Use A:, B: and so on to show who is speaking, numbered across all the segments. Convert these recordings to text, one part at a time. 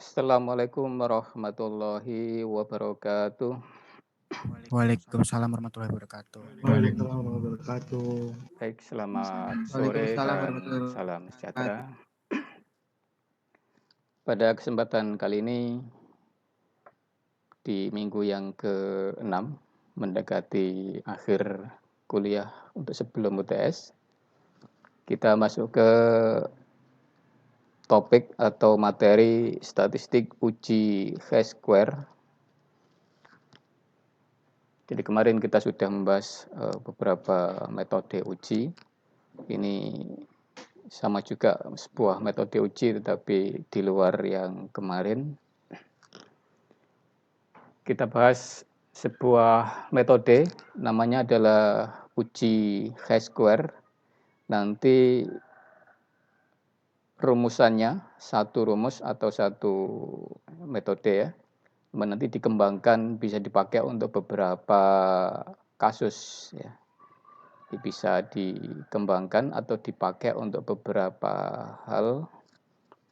A: Assalamualaikum warahmatullahi wabarakatuh.
B: Waalaikumsalam warahmatullahi wabarakatuh.
C: Waalaikumsalam warahmatullahi wabarakatuh.
A: Baik, selamat sore
B: Waalaikumsalam
A: dan
B: warahmatullahi
A: salam sejahtera.
B: wabarakatuh.
A: Pada kesempatan kali ini, di minggu yang ke-6, mendekati akhir kuliah untuk sebelum UTS, kita masuk ke topik atau materi statistik uji Chi-square. Jadi kemarin kita sudah membahas beberapa metode uji. Ini sama juga sebuah metode uji tetapi di luar yang kemarin. Kita bahas sebuah metode, namanya adalah uji Chi-square. Nanti rumusannya, satu rumus atau satu metode ya, nanti dikembangkan bisa dipakai untuk beberapa kasus ya. Bisa dikembangkan atau dipakai untuk beberapa hal.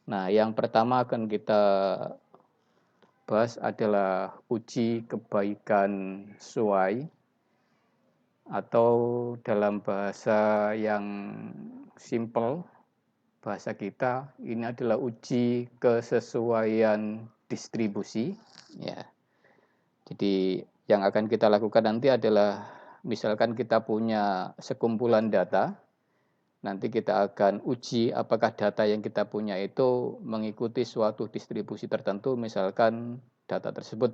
A: Nah, yang pertama akan kita bahas adalah uji kebaikan suai, atau dalam bahasa yang simple, bahasa kita, ini adalah uji kesesuaian distribusi. Ya. Jadi yang akan kita lakukan nanti adalah, misalkan kita punya sekumpulan data, nanti kita akan uji apakah data yang kita punya itu mengikuti suatu distribusi tertentu, misalkan data tersebut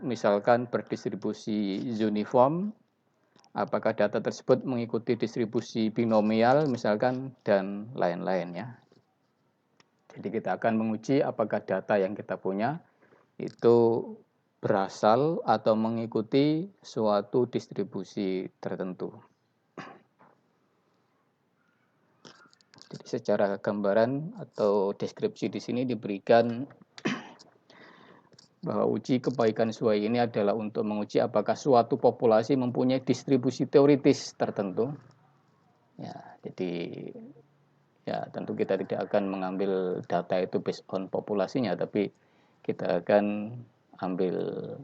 A: misalkan berdistribusi uniform, apakah data tersebut mengikuti distribusi binomial misalkan, dan lain-lain ya. Jadi kita akan menguji apakah data yang kita punya itu berasal atau mengikuti suatu distribusi tertentu. Jadi secara gambaran atau deskripsi di sini diberikan bahwa uji kebaikan suai ini adalah untuk menguji apakah suatu populasi mempunyai distribusi teoritis tertentu. Ya, jadi ya tentu kita tidak akan mengambil data itu based on populasinya, tapi kita akan ambil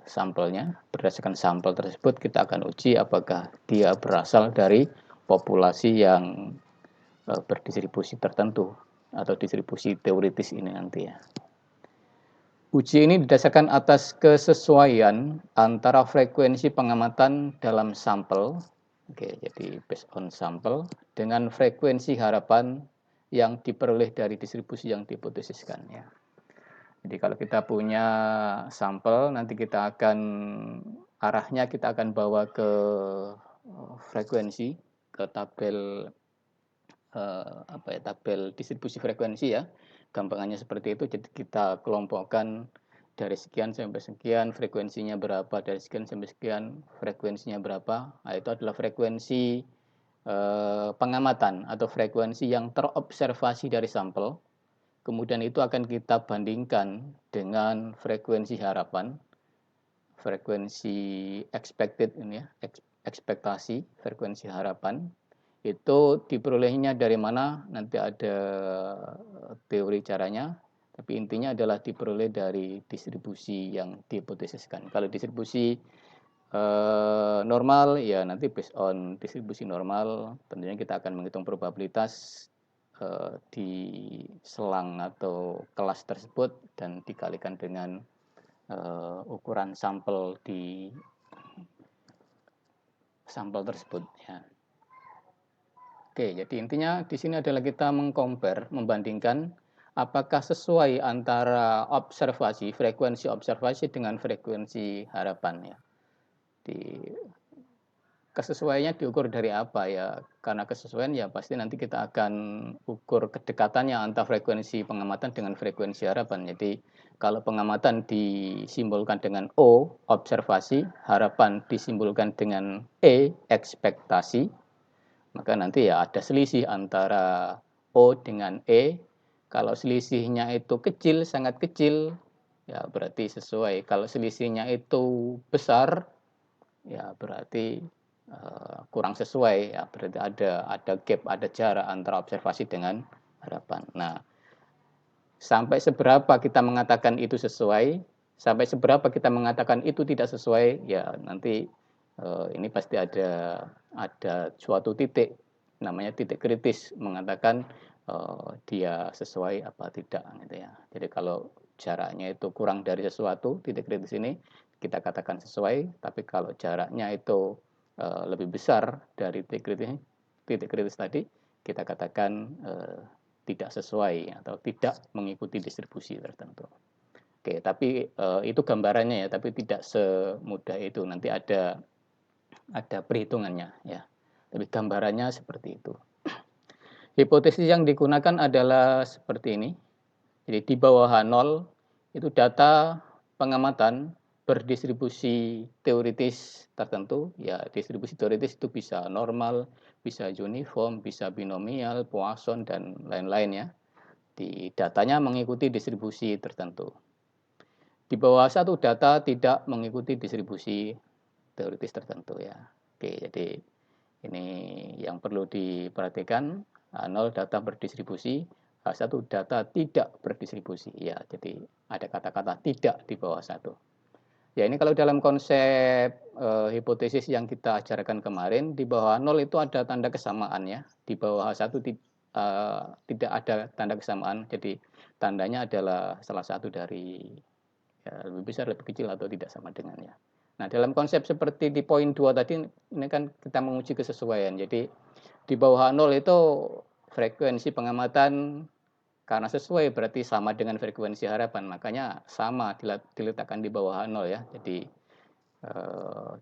A: sampelnya. Berdasarkan sampel tersebut kita akan uji apakah dia berasal dari populasi yang berdistribusi tertentu atau distribusi teoritis ini nanti ya. Uji ini didasarkan atas kesesuaian antara frekuensi pengamatan dalam sampel, jadi based on sampel, dengan frekuensi harapan yang diperoleh dari distribusi yang dihipotesiskan ya. Jadi kalau kita punya sampel, nanti kita akan arahnya kita akan bawa ke frekuensi, ke tabel tabel distribusi frekuensi ya. Gampangannya seperti itu. Jadi kita kelompokkan dari sekian sampai sekian frekuensinya berapa, dari sekian sampai sekian frekuensinya berapa. Nah, itu adalah frekuensi pengamatan atau frekuensi yang terobservasi dari sampel. Kemudian itu akan kita bandingkan dengan frekuensi harapan, frekuensi expected ini ya, ekspektasi, frekuensi harapan. Itu diperolehnya dari mana, nanti ada teori caranya, tapi intinya adalah diperoleh dari distribusi yang dihipotesiskan. Kalau distribusi normal ya nanti based on distribusi normal, tentunya kita akan menghitung probabilitas di selang atau kelas tersebut dan dikalikan dengan ukuran sampel di sampel tersebut ya. Oke, jadi intinya di sini adalah kita mengcompare, membandingkan apakah sesuai antara observasi, frekuensi observasi dengan frekuensi harapan ya. Kesesuaiannya diukur dari apa ya? Karena kesesuaian ya pasti nanti kita akan ukur kedekatannya antara frekuensi pengamatan dengan frekuensi harapan. Jadi kalau pengamatan disimbolkan dengan O, observasi, harapan disimbolkan dengan E, ekspektasi, maka nanti ya ada selisih antara O dengan E. Kalau selisihnya itu kecil, sangat kecil, ya berarti sesuai. Kalau selisihnya itu besar, ya berarti kurang sesuai, ya berarti ada gap, ada jarak antara observasi dengan harapan. Nah, Sampai seberapa kita mengatakan itu sesuai, sampai seberapa kita mengatakan itu tidak sesuai, ya nanti ini pasti ada suatu titik, namanya titik kritis, mengatakan dia sesuai apa tidak gitu ya. Jadi kalau jaraknya itu kurang dari sesuatu, titik kritis ini kita katakan sesuai, tapi kalau jaraknya itu lebih besar dari titik kritis tadi, kita katakan tidak sesuai atau tidak mengikuti distribusi tertentu. Oke, tapi itu gambarannya ya, tapi tidak semudah itu. Nanti ada perhitungannya ya. Tapi gambarannya seperti itu. Hipotesis yang digunakan adalah seperti ini. Jadi di bawah H0 itu data pengamatan berdistribusi teoritis tertentu. Ya, distribusi teoritis itu bisa normal, bisa uniform, bisa binomial, Poisson, dan lain-lain ya. Di datanya mengikuti distribusi tertentu. Di bawah satu data tidak mengikuti distribusi teoritis tertentu ya. Oke, jadi ini yang perlu diperhatikan. H0 data berdistribusi, H1 data tidak berdistribusi. Ya, jadi ada kata-kata tidak di bawah satu. Ya, ini kalau dalam konsep hipotesis yang kita ajarkan kemarin, di bawah 0 itu ada tanda kesamaan ya. Di bawah H1 tidak ada tanda kesamaan. Jadi tandanya adalah salah satu dari ya, lebih besar, lebih kecil, atau tidak sama dengannya. Nah, dalam konsep seperti di poin 2 tadi, ini kan kita menguji kesesuaian. Jadi di bawah H0 itu frekuensi pengamatan karena sesuai berarti sama dengan frekuensi harapan, makanya sama diletakkan di bawah H0 ya. Jadi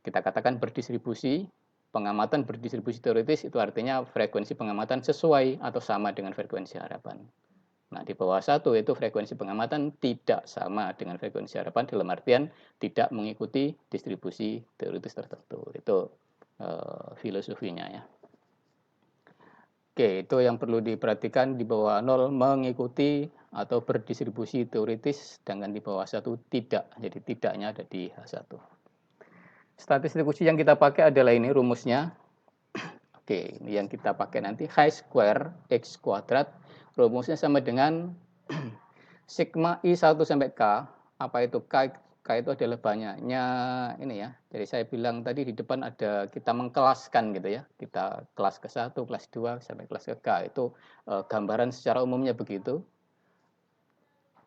A: kita katakan berdistribusi, pengamatan berdistribusi teoritis itu artinya frekuensi pengamatan sesuai atau sama dengan frekuensi harapan. Nah, di bawah satu itu frekuensi pengamatan tidak sama dengan frekuensi harapan, dalam artian tidak mengikuti distribusi teoritis tertentu. Itu filosofinya ya. Oke, itu yang perlu diperhatikan. Di bawah 0 mengikuti atau berdistribusi teoritis, sedangkan di bawah 1 tidak. Jadi tidaknya ada di H1. Statistik uji yang kita pakai adalah ini rumusnya. Oke, ini yang kita pakai nanti. Chi square X kuadrat. Rumusnya sama dengan sigma I1 sampai K. Apa itu K? K itu adalah banyaknya ini ya. Jadi saya bilang tadi di depan ada kita mengkelaskan gitu ya. Kita kelas ke-1, kelas 2 sampai kelas ke K. Itu gambaran secara umumnya begitu.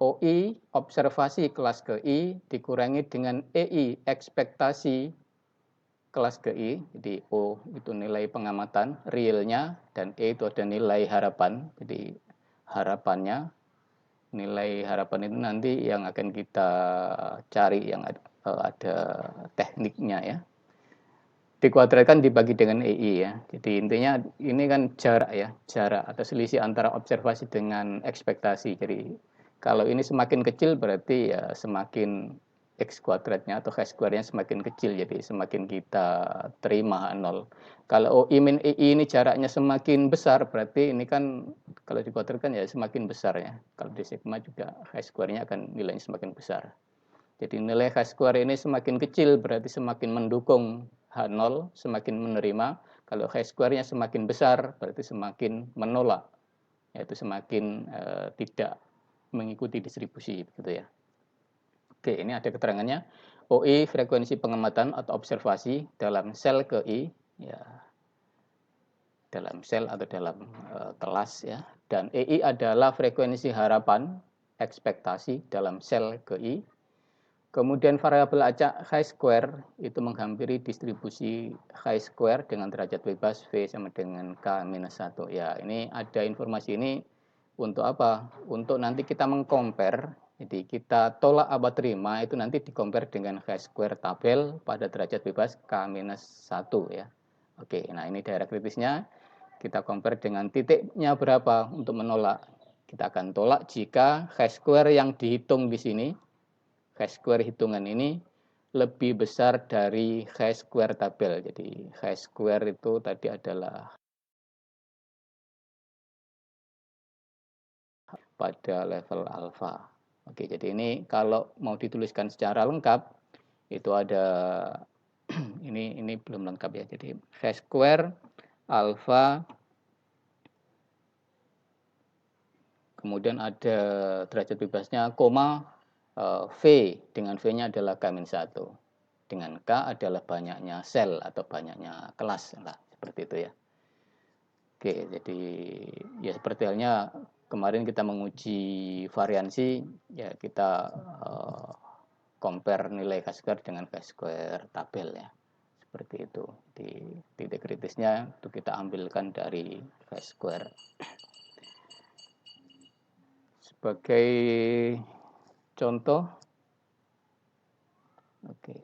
A: OI observasi kelas ke I dikurangi dengan EI ekspektasi kelas ke I. Jadi O itu nilai pengamatan realnya dan E itu ada nilai harapan. Jadi harapannya, nilai harapan itu nanti yang akan kita cari, yang ada tekniknya ya. Dikuadratkan dibagi dengan EI ya. Jadi intinya ini kan jarak ya, jarak atau selisih antara observasi dengan ekspektasi. Jadi kalau ini semakin kecil berarti ya semakin X kuadratnya atau H square-nya semakin kecil, jadi semakin kita terima 0. Kalau OI min EI ini jaraknya semakin besar, berarti ini kan kalau dikuadratkan ya semakin besar ya. Kalau di sigma juga H square-nya akan nilainya semakin besar. Jadi nilai H square ini semakin kecil berarti semakin mendukung H0, semakin menerima. Kalau H square-nya semakin besar berarti semakin menolak, yaitu semakin tidak mengikuti distribusi gitu ya. Oke, ini ada keterangannya. OI frekuensi pengamatan atau observasi dalam sel ke I, ya, dalam sel atau dalam kelas ya. Dan EI adalah frekuensi harapan, ekspektasi dalam sel ke I. Kemudian variabel acak chi square itu menghampiri distribusi chi square dengan derajat bebas V sama dengan K-1. Ya, ini ada informasi ini untuk apa? Untuk nanti kita mengcompare. Jadi kita tolak apa terima itu nanti dikompare dengan chi square tabel pada derajat bebas K-1 ya. Oke, nah ini daerah kritisnya. Kita compare dengan titiknya berapa untuk menolak. Kita akan tolak jika chi square yang dihitung di sini, chi square hitungan ini lebih besar dari chi square tabel. Jadi chi square itu tadi adalah pada level alfa. Oke, jadi ini kalau mau dituliskan secara lengkap itu ada ini belum lengkap ya. Jadi chi square alfa kemudian ada derajat bebasnya, koma, V dengan V-nya adalah K-1. Dengan K adalah banyaknya sel atau banyaknya kelas lah, seperti itu ya. Oke, jadi ya seperti halnya kemarin kita menguji variansi, ya kita compare nilai chi-square dengan chi-square tabel ya. Seperti itu. Di titik kritisnya itu kita ambilkan dari chi-square. Sebagai contoh, oke.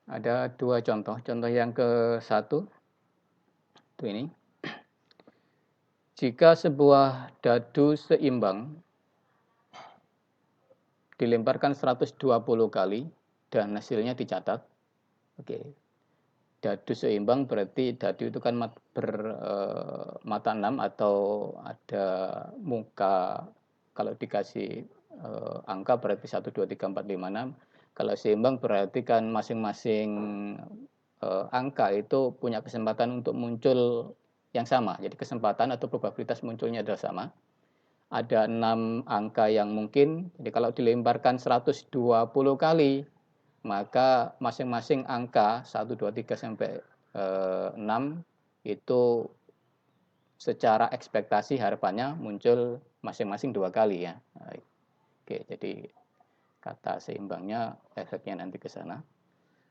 A: Ada dua contoh. Contoh yang ke-1 itu ini. Jika sebuah dadu seimbang dilemparkan 120 kali dan hasilnya dicatat. Oke. Dadu seimbang berarti dadu itu kan mata 6 atau ada muka, kalau dikasih angka berarti 1, 2, 3, 4, 5, 6. Kalau seimbang berarti kan masing-masing angka itu punya kesempatan untuk muncul yang sama. Jadi kesempatan atau probabilitas munculnya adalah sama. Ada 6 angka yang mungkin. Jadi kalau dilemparkan 120 kali, maka masing-masing angka 1, 2, 3 sampai 6 itu secara ekspektasi harapannya muncul masing-masing 2 kali ya. Oke, jadi kata seimbangnya efeknya nanti ke sana.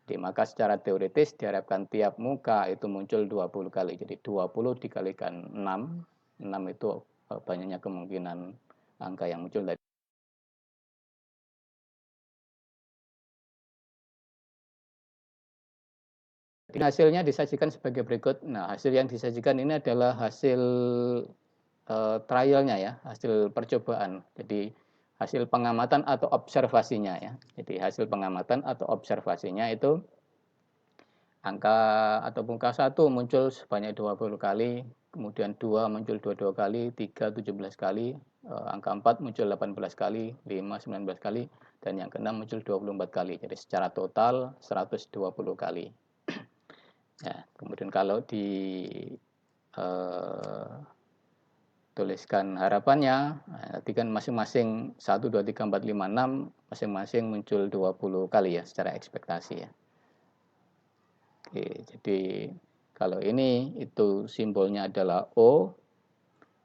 A: Jadi maka secara teoritis diharapkan tiap muka itu muncul 20 kali. Jadi 20 dikalikan 6. 6 itu banyaknya kemungkinan angka yang muncul dari hasilnya disajikan sebagai berikut. Nah, hasil yang disajikan ini adalah hasil trialnya ya, hasil percobaan. Jadi hasil pengamatan atau observasinya ya. Jadi hasil pengamatan atau observasinya itu angka atau muka 1 muncul sebanyak 20 kali, kemudian 2 muncul 22 kali, 3 17 kali, angka 4 muncul 18 kali, 5 19 kali, dan yang ke-6 muncul 24 kali. Jadi secara total 120 kali. Ya, kemudian kalau tuliskan harapannya, nanti kan masing-masing 1, 2, 3, 4, 5, 6, masing-masing muncul 20 kali ya secara ekspektasi ya. Oke, jadi kalau ini itu simbolnya adalah O,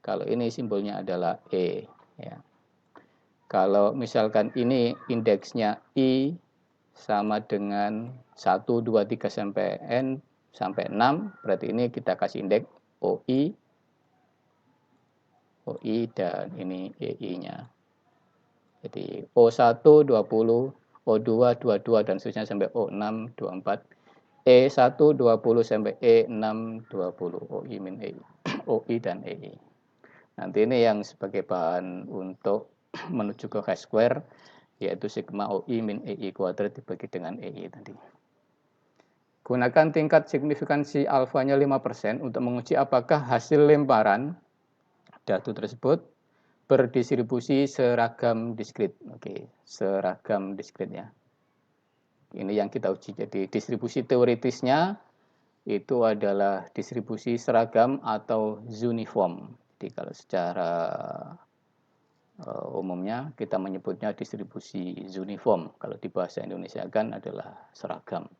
A: kalau ini simbolnya adalah E. Ya. Kalau misalkan ini indeksnya I sama dengan 1, 2, 3 sampai N sampai 6, berarti ini kita kasih indeks OI, dan ini EI-nya. Jadi O1 20, O2 22 dan seterusnya sampai O6 24. E1 20 sampai E6 20. OI min EI. OI dan EI. Nanti ini yang sebagai bahan untuk menuju ke chi-square, yaitu sigma OI min EI kuadrat dibagi dengan EI tadi. Gunakan tingkat signifikansi alfanya 5% untuk menguji apakah hasil lemparan dadu tersebut berdistribusi seragam diskrit. Oke, seragam diskrit ya. Ini yang kita uji. Jadi distribusi teoritisnya itu adalah distribusi seragam atau uniform. Jadi kalau secara umumnya kita menyebutnya distribusi uniform. Kalau di bahasa Indonesia kan adalah seragam.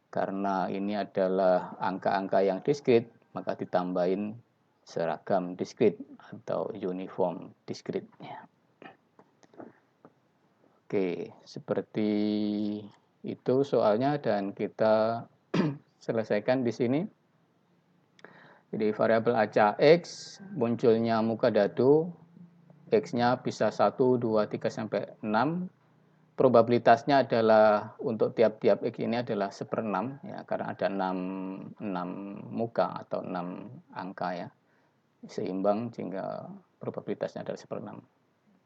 A: Karena ini adalah angka-angka yang diskrit, maka ditambahin seragam diskrit atau uniform diskrit. Oke, seperti itu soalnya dan kita selesaikan di sini. Jadi variabel acak X, munculnya muka dadu, X-nya bisa 1, 2, 3, sampai 6. Probabilitasnya adalah untuk tiap-tiap X ini adalah 1/6 ya, karena ada 6 muka atau 6 angka ya. Seimbang sehingga probabilitasnya adalah 1/6.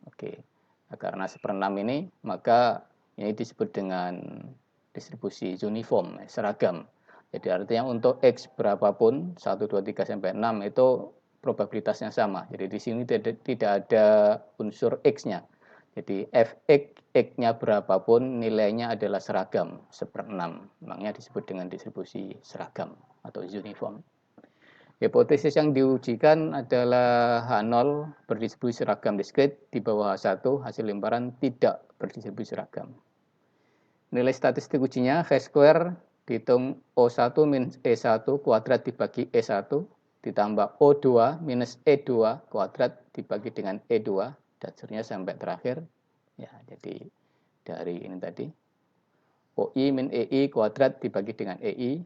A: Oke. Nah, karena 1/6 ini maka ini disebut dengan distribusi uniform, seragam. Jadi artinya untuk X berapapun 1, 2, 3 sampai 6 itu probabilitasnya sama. Jadi di sini tidak ada unsur X-nya. Jadi Fx, X-nya berapapun nilainya adalah seragam, 1/6. Makanya disebut dengan distribusi seragam atau uniform. Hipotesis yang diujikan adalah H0 berdistribusi seragam diskrit di bawah H1, hasil lemparan tidak berdistribusi seragam. Nilai statistik ujinya H square dihitung O1 minus E1 kuadrat dibagi E1 ditambah O2 minus E2 kuadrat dibagi dengan E2 dan seterusnya sampai terakhir. Ya, jadi dari ini tadi OI min EI kuadrat dibagi dengan EI,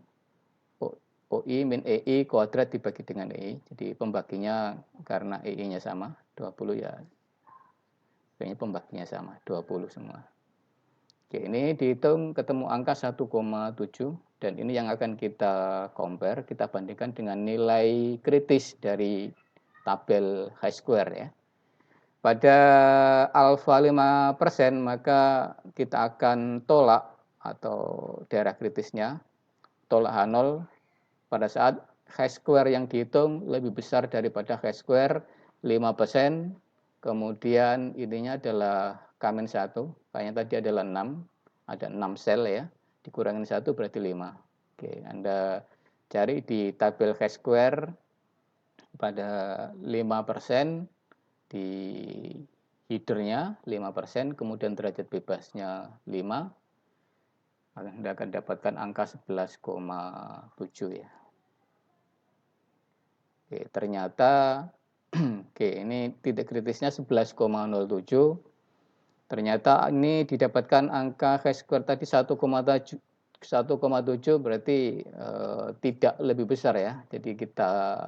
A: OI min EI kuadrat dibagi dengan EI. Jadi pembaginya karena EI-nya sama 20 ya. Kayaknya pembaginya sama 20 semua. Oke, ini dihitung ketemu angka 1,7 dan ini yang akan kita compare, kita bandingkan dengan nilai kritis dari tabel Chi-square ya. Pada alfa 5% maka kita akan tolak atau daerah kritisnya, tolak H0 pada saat Chi-square yang dihitung lebih besar daripada Chi-square 5%, kemudian ininya adalah K-1, kayaknya tadi adalah 6, ada 6 sel ya, dikurangin 1 berarti 5. Oke, Anda cari di tabel Chi-square pada 5%, di headernya 5%, kemudian derajat bebasnya 5, Anda akan dapatkan angka 11,7 ya. Oke, ternyata oke, ini titik kritisnya 11,07. Ternyata ini didapatkan angka Chi-square tadi 1,7 berarti tidak lebih besar ya. Jadi kita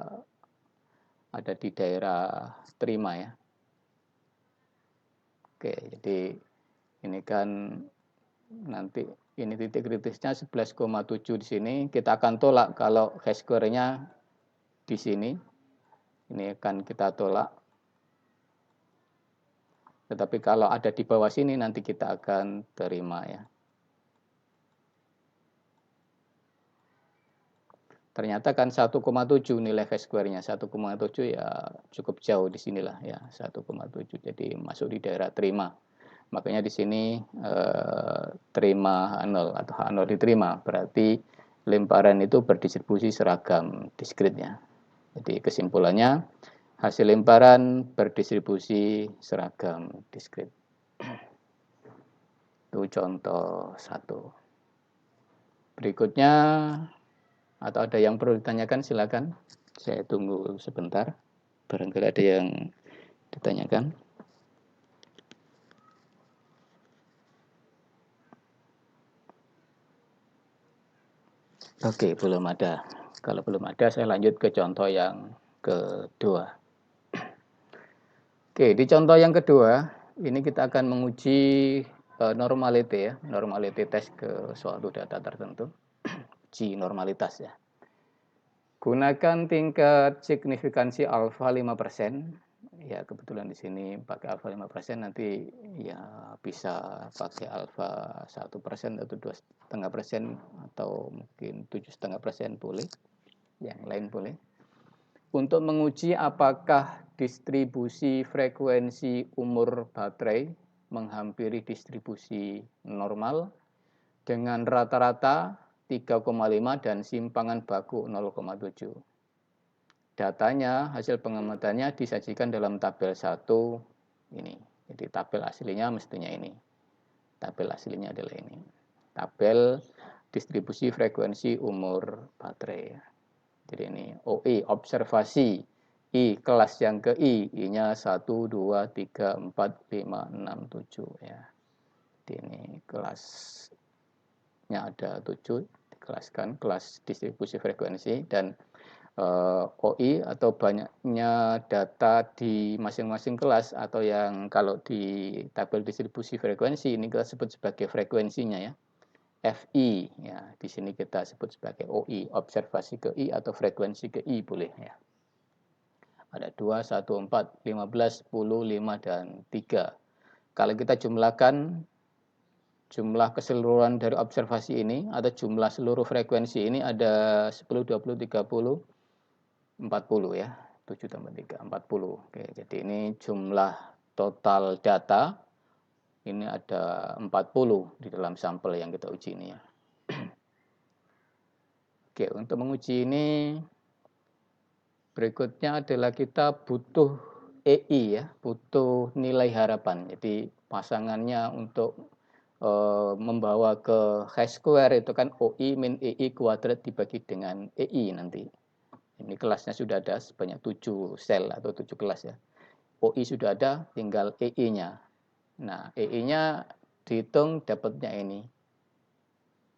A: ada di daerah terima ya. Oke, jadi ini kan nanti ini titik kritisnya 11,7 di sini. Kita akan tolak kalau Chi-square-nya di sini. Ini akan kita tolak. Tetapi kalau ada di bawah sini nanti kita akan terima ya. Ternyata kan 1,7 nilai Chi-square-nya. 1,7 ya cukup jauh di sinilah ya, 1,7. Jadi masuk di daerah terima. Makanya di sini terima H0 atau H0 diterima. Berarti lemparan itu berdistribusi seragam diskritnya. Jadi kesimpulannya hasil lemparan berdistribusi seragam diskrit. Itu contoh 1. Berikutnya, atau ada yang perlu ditanyakan silakan. Saya tunggu sebentar. Barangkali ada yang ditanyakan. Oke, belum ada. Kalau belum ada, saya lanjut ke contoh yang kedua. Oke, di contoh yang kedua, ini kita akan menguji normality ya, normality test ke suatu data tertentu, uji normalitas ya. Gunakan tingkat signifikansi alfa 5%, ya kebetulan di sini pakai alfa 5%, nanti ya bisa pakai alfa 1% atau 2,5% atau mungkin 7,5% boleh, yang lain boleh. Untuk menguji apakah distribusi frekuensi umur baterai menghampiri distribusi normal dengan rata-rata 3,5 dan simpangan baku 0,7. Datanya, hasil pengamatannya disajikan dalam tabel 1 ini. Jadi tabel aslinya mestinya ini. Tabel aslinya adalah ini. Tabel distribusi frekuensi umur baterai. Jadi ini OI, observasi. I, kelas yang ke I-nya 1, 2, 3, 4, 5, 6, 7. Ya. Jadi ini kelasnya ada 7, dikelaskan, kelas distribusi frekuensi. Dan OI atau banyaknya data di masing-masing kelas, atau yang kalau di tabel distribusi frekuensi, ini kita sebut sebagai frekuensinya ya. FI ya, di sini kita sebut sebagai OI, observasi ke I atau frekuensi ke I boleh ya. Ada 2, 1, 4, 15, 10, 5 dan 3. Kalau kita jumlahkan jumlah keseluruhan dari observasi ini atau jumlah seluruh frekuensi ini ada 10, 20, 30, 40 ya. 7 tambah 3 40. Oke, jadi ini jumlah total data Ini ada 40 di dalam sampel yang kita uji ini ya. Oke, untuk menguji ini berikutnya adalah kita butuh EI ya, butuh nilai harapan. Jadi pasangannya untuk membawa ke chi-square itu kan OI min EI kuadrat dibagi dengan EI nanti. Ini kelasnya sudah ada sebanyak 7 sel atau 7 kelas ya. OI sudah ada, tinggal EI-nya. Nah, EI-nya dihitung dapatnya ini.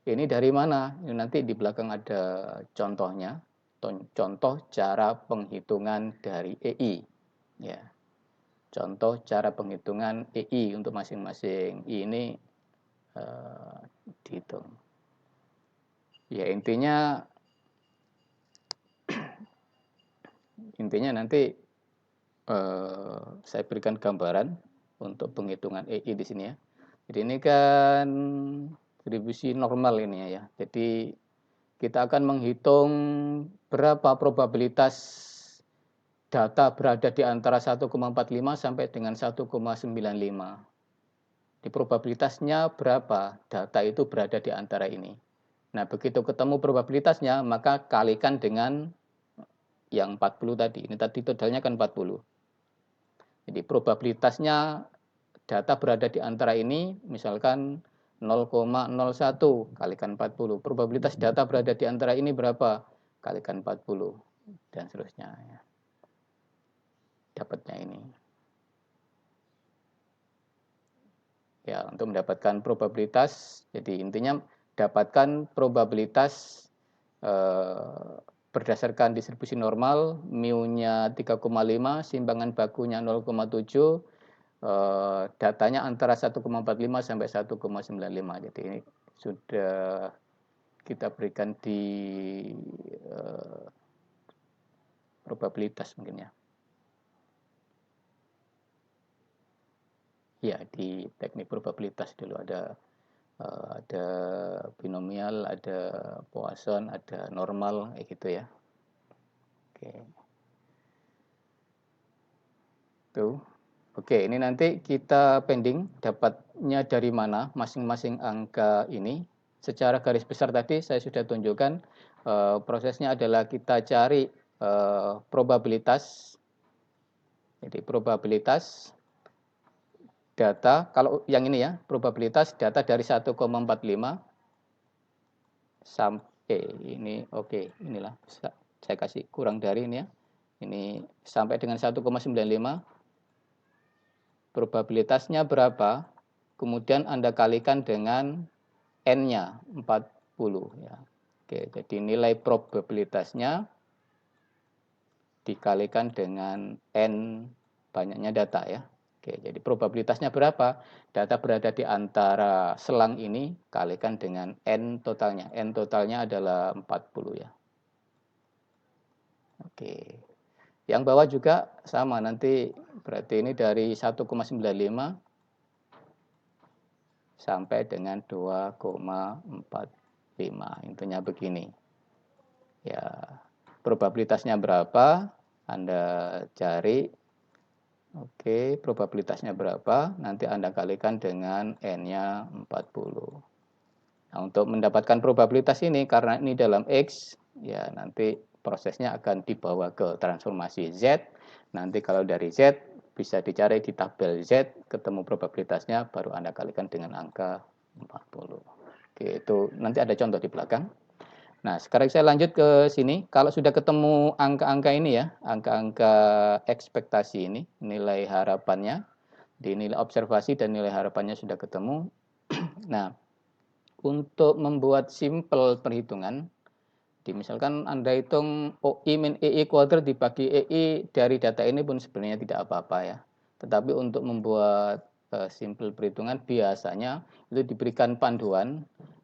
A: Ini dari mana? Ini nanti di belakang ada contohnya. Contoh cara penghitungan dari EI. Ya. Contoh cara penghitungan EI untuk masing-masing ini dihitung. Ya, intinya nanti saya berikan gambaran untuk penghitungan EI di sini ya. Jadi ini kan distribusi normal ini ya. Jadi kita akan menghitung berapa probabilitas data berada di antara 1,45 sampai dengan 1,95. Di probabilitasnya berapa data itu berada di antara ini. Nah, begitu ketemu probabilitasnya, maka kalikan dengan yang 40 tadi. Ini tadi totalnya kan 40. Jadi probabilitasnya data berada di antara ini, misalkan 0,01 kalikan 40. Probabilitas data berada di antara ini berapa? Kalikan 40. Dan seterusnya. Ya. Dapatnya ini. Ya, untuk mendapatkan probabilitas, jadi intinya dapatkan probabilitas berdasarkan distribusi normal, mu-nya 3,5, simbangan bakunya 0,7, datanya antara 1,45 sampai 1,95. Jadi ini sudah kita berikan di probabilitas mungkin ya. Ya, di teknik probabilitas dulu ada binomial, ada Poisson, ada normal, kayak gitu ya. Oke. Tuh. Oke, ini nanti kita pending dapatnya dari mana masing-masing angka ini. Secara garis besar tadi saya sudah tunjukkan prosesnya adalah kita cari probabilitas. Jadi probabilitas data, kalau yang ini ya, probabilitas data dari 1,45 sampai ini inilah saya kasih kurang dari ini ya. Ini sampai dengan 1,95. Probabilitasnya berapa? Kemudian Anda kalikan dengan N-nya 40 ya. Oke, jadi nilai probabilitasnya dikalikan dengan N banyaknya data ya. Oke, jadi probabilitasnya berapa? Data berada di antara selang ini kalikan dengan N totalnya. N totalnya adalah 40 ya. Oke. Yang bawah juga sama, nanti berarti ini dari 1,95 sampai dengan 2,45. Intinya begini. Ya, probabilitasnya berapa? Anda cari. Oke, probabilitasnya berapa? Nanti Anda kalikan dengan N-nya 40. Nah, untuk mendapatkan probabilitas ini, karena ini dalam X, ya nanti prosesnya akan dibawa ke transformasi Z. Nanti kalau dari Z, bisa dicari di tabel Z, ketemu probabilitasnya, baru Anda kalikan dengan angka 40. Oke, itu nanti ada contoh di belakang. Nah, sekarang saya lanjut ke sini. Kalau sudah ketemu angka-angka ini ya, angka-angka ekspektasi ini, nilai harapannya, di nilai observasi dan nilai harapannya sudah ketemu. Nah, untuk membuat simple perhitungan, misalkan Anda hitung OI min EI kuadrat dibagi EI dari data ini pun sebenarnya tidak apa-apa ya. Tetapi untuk membuat simple perhitungan biasanya itu diberikan panduan.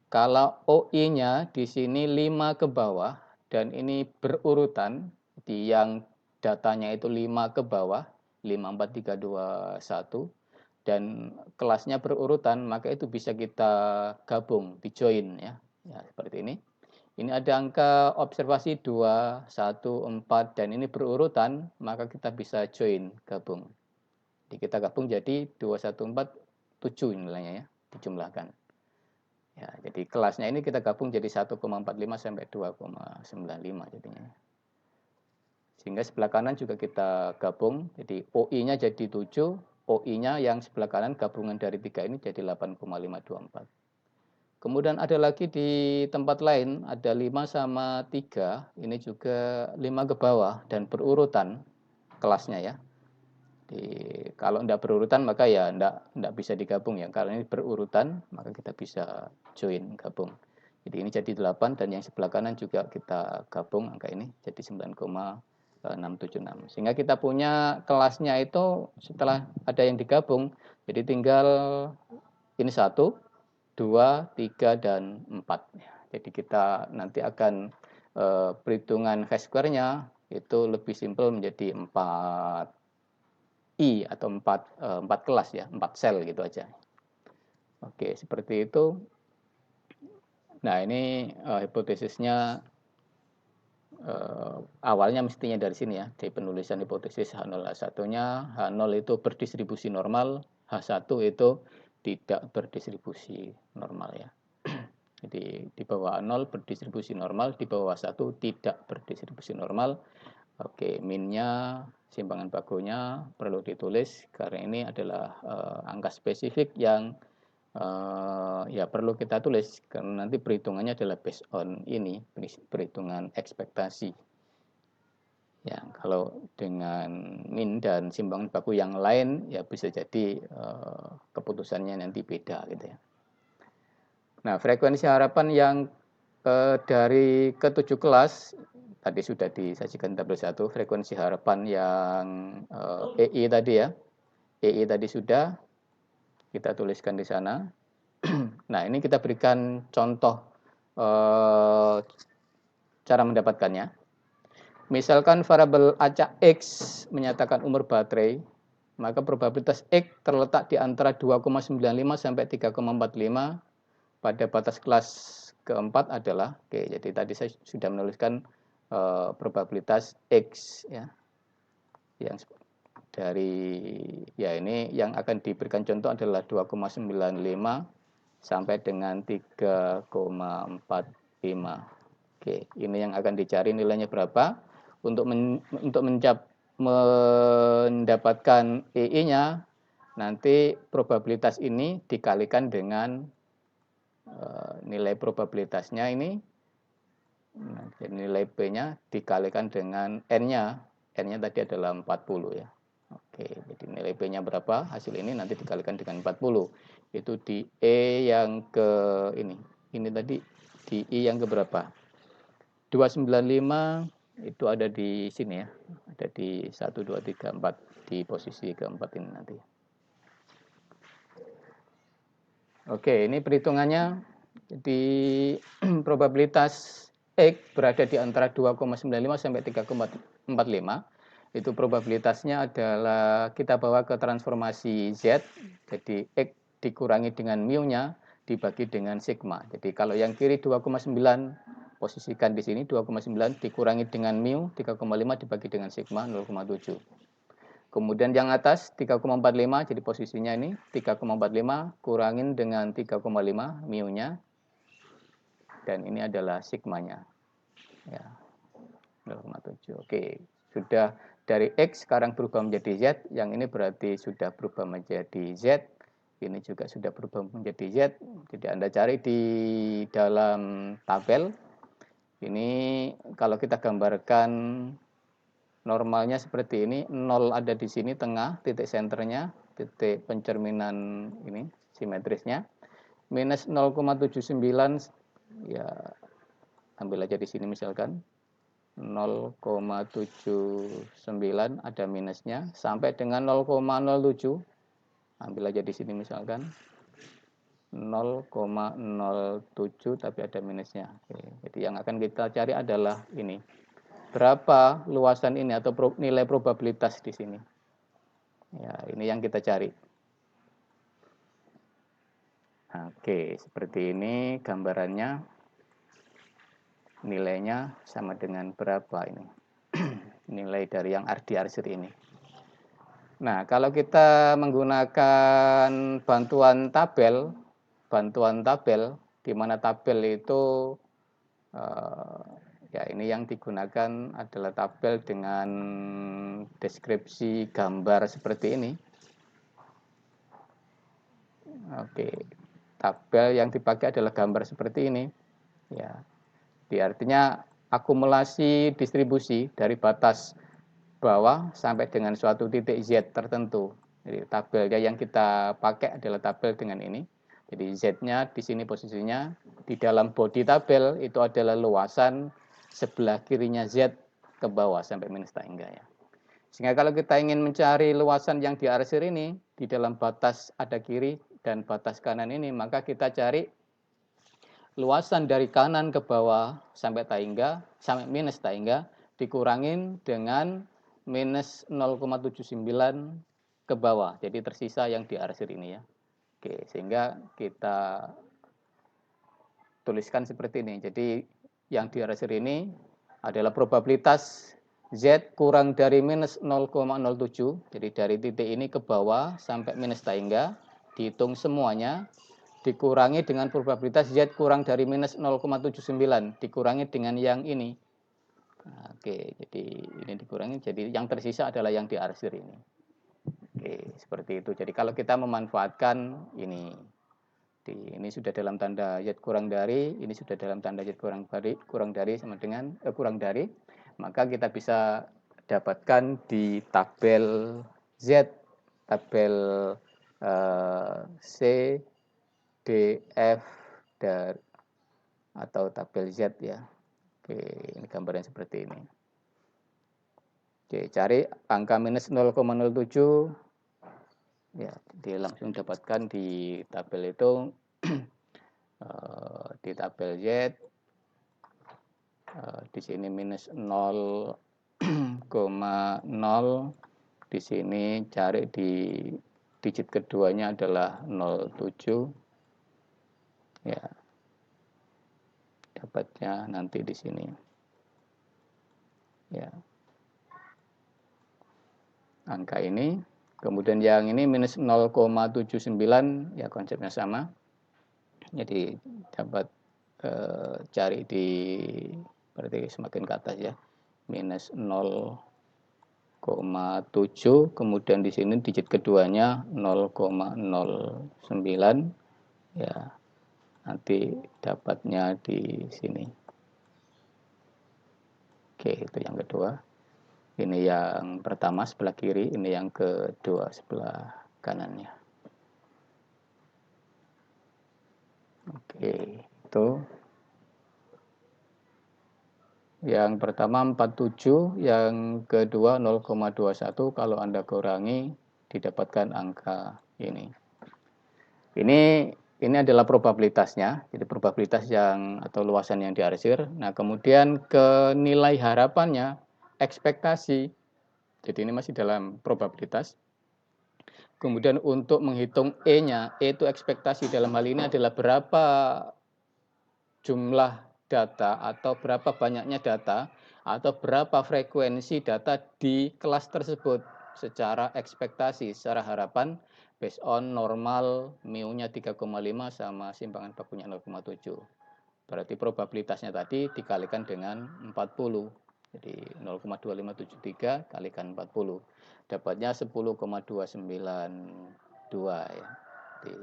A: Kalau OI-nya di sini 5 ke bawah dan ini berurutan, di yang datanya itu 5 ke bawah, 5, 4, 3, 2, 1, dan kelasnya berurutan, maka itu bisa kita gabung, di join ya. Ya, seperti ini. Ini ada angka observasi 2, 1, 4, dan ini berurutan, maka kita bisa join, gabung. Jadi kita gabung jadi 2, 1, 4 7 nilainya ya, dijumlahkan. Ya, jadi kelasnya ini kita gabung jadi 1,45 sampai 2,95 jadinya. Sehingga sebelah kanan juga kita gabung, jadi OI-nya jadi 7, OI-nya yang sebelah kanan gabungan dari 3 ini jadi 8,524. Kemudian ada lagi di tempat lain, ada 5 sama 3, ini juga 5 ke bawah dan berurutan kelasnya ya. Kalau tidak berurutan maka ya tidak bisa digabung ya. Karena ini berurutan maka kita bisa join gabung. Jadi ini jadi 8 dan yang sebelah kanan juga kita gabung angka ini jadi 9,676. Sehingga kita punya kelasnya itu setelah ada yang digabung jadi tinggal ini 1, 2, 3 dan 4. Jadi kita nanti akan perhitungan hash square-nya itu lebih simpel menjadi 4 I atau 4 kelas ya, 4 sel gitu aja. Oke, seperti itu. Nah, ini hipotesisnya awalnya mestinya dari sini ya, di penulisan hipotesis H0 H1-nya, H0 itu berdistribusi normal, H1 itu tidak berdistribusi normal ya. Jadi di bawah 0 berdistribusi normal, di bawah 1 tidak berdistribusi normal. Oke, minnya, simpangan bakunya perlu ditulis karena ini adalah angka spesifik yang ya perlu kita tulis karena nanti perhitungannya adalah based on ini, perhitungan ekspektasi. Ya, kalau dengan min dan simpangan baku yang lain ya bisa jadi keputusannya nanti beda gitu ya. Nah, frekuensi harapan yang dari ke-7 kelas tadi sudah disajikan tabel 1, frekuensi harapan yang EI tadi ya. EI tadi sudah kita tuliskan di sana. Nah, ini kita berikan contoh cara mendapatkannya. Misalkan variabel acak X menyatakan umur baterai, maka probabilitas X terletak di antara 2,95 sampai 3,45 pada batas kelas keempat adalah, oke, jadi tadi saya sudah menuliskan probabilitas X ya, yang dari ya ini yang akan diberikan contoh adalah 2,95 sampai dengan 3,45. Oke, ini yang akan dicari nilainya berapa untuk mendapatkan EI-nya. Nanti probabilitas ini dikalikan dengan nilai probabilitasnya ini. Nah, nilai P-nya dikalikan dengan N-nya. N-nya tadi adalah 40 ya. Oke, jadi nilai P-nya berapa? Hasil ini nanti dikalikan dengan 40. Itu di E yang ke ini. Ini tadi di I yang ke berapa? 295 itu ada di sini ya. Ada di 1, 2, 3, 4 di posisi keempat ini nanti. Oke, ini perhitungannya. Jadi probabilitas X berada di antara 2,95 sampai 3,45. Itu probabilitasnya adalah kita bawa ke transformasi Z. Jadi X dikurangi dengan mu-nya dibagi dengan sigma. Jadi kalau yang kiri 2,9 posisikan di sini 2,9 dikurangi dengan mu 3,5 dibagi dengan sigma 0,7. Kemudian yang atas 3,45 jadi posisinya ini 3,45 kurangin dengan 3,5 mu-nya. Dan ini adalah sigmanya. Ya. 0,7. Oke, sudah dari X sekarang berubah menjadi Z, yang ini berarti sudah berubah menjadi Z. Ini juga sudah berubah menjadi Z. Jadi Anda cari di dalam tabel. Ini kalau kita gambarkan normalnya seperti ini, 0 ada di sini tengah, titik senternya, titik pencerminan ini simetrisnya. Minus 0,79 ya ambil aja di sini misalkan 0,79 ada minusnya sampai dengan 0,07 ambil aja di sini misalkan 0,07 tapi ada minusnya. Oke, jadi yang akan kita cari adalah ini berapa luasan ini atau nilai probabilitas di sini ya, ini yang kita cari. Oke, seperti ini gambarannya. Nilainya sama dengan berapa ini? Nilai dari yang RD-Arsir ini. Nah, kalau kita menggunakan bantuan tabel di mana tabel itu ya ini yang digunakan adalah tabel dengan deskripsi gambar seperti ini. Oke, tabel yang dipakai adalah gambar seperti ini. Ya, artinya akumulasi distribusi dari batas bawah sampai dengan suatu titik Z tertentu. Jadi tabelnya yang kita pakai adalah tabel dengan ini. Jadi Z-nya di sini posisinya di dalam body tabel itu adalah luasan sebelah kirinya Z ke bawah sampai minus hingga ya. Sehingga kalau kita ingin mencari luasan yang diarsir ini di dalam batas ada kiri dan batas kanan ini, maka kita cari luasan dari kanan ke bawah sampai minus tahingga dikurangin dengan minus 0,79 ke bawah. Jadi tersisa yang diarsir ini ya. Oke, sehingga kita tuliskan seperti ini. Jadi yang diarsir ini adalah probabilitas Z kurang dari minus 0,07. Jadi dari titik ini ke bawah sampai minus tahingga dihitung semuanya dikurangi dengan probabilitas Z kurang dari minus 0,79 dikurangi dengan yang ini. Nah, oke, jadi ini dikurangi, jadi yang tersisa adalah yang diarsir ini. Oke, seperti itu. Jadi kalau kita memanfaatkan ini sudah dalam tanda Z kurang dari, ini sudah dalam tanda Z kurang dari sama dengan kurang dari, maka kita bisa dapatkan di tabel Z, tabel C, D, F, atau tabel Z ya. Oke, ini gambarnya seperti ini. Oke, cari angka minus 0,07. Ya, jadi langsung dapatkan di tabel itu di tabel Z di sini minus 0,0, di sini cari di digit keduanya adalah 07 ya, dapatnya nanti di sini ya, angka ini. Kemudian yang ini minus 0,79 ya, konsepnya sama. Jadi dapat cari di berarti semakin ke atas ya, minus 0,7, kemudian di sini digit keduanya 0,09 ya, nanti dapatnya di sini. Oke, itu yang kedua. Ini yang pertama sebelah kiri, ini yang kedua sebelah kanannya. Oke, itu yang pertama 47, yang kedua 0,21. Kalau Anda kurangi didapatkan angka ini. Ini adalah probabilitasnya, jadi probabilitas yang atau luasan yang diarsir. Nah, kemudian ke nilai harapannya, ekspektasi. Jadi ini masih dalam probabilitas. Kemudian untuk menghitung E-nya, E itu ekspektasi, dalam hal ini adalah berapa jumlah data atau berapa banyaknya data atau berapa frekuensi data di kelas tersebut secara ekspektasi, secara harapan based on normal mu-nya 3,5 sama simpangan bakunya 0,7. Berarti probabilitasnya tadi dikalikan dengan 40. Jadi 0,2573 kalikan 40. Dapatnya 10,292 ya. Jadi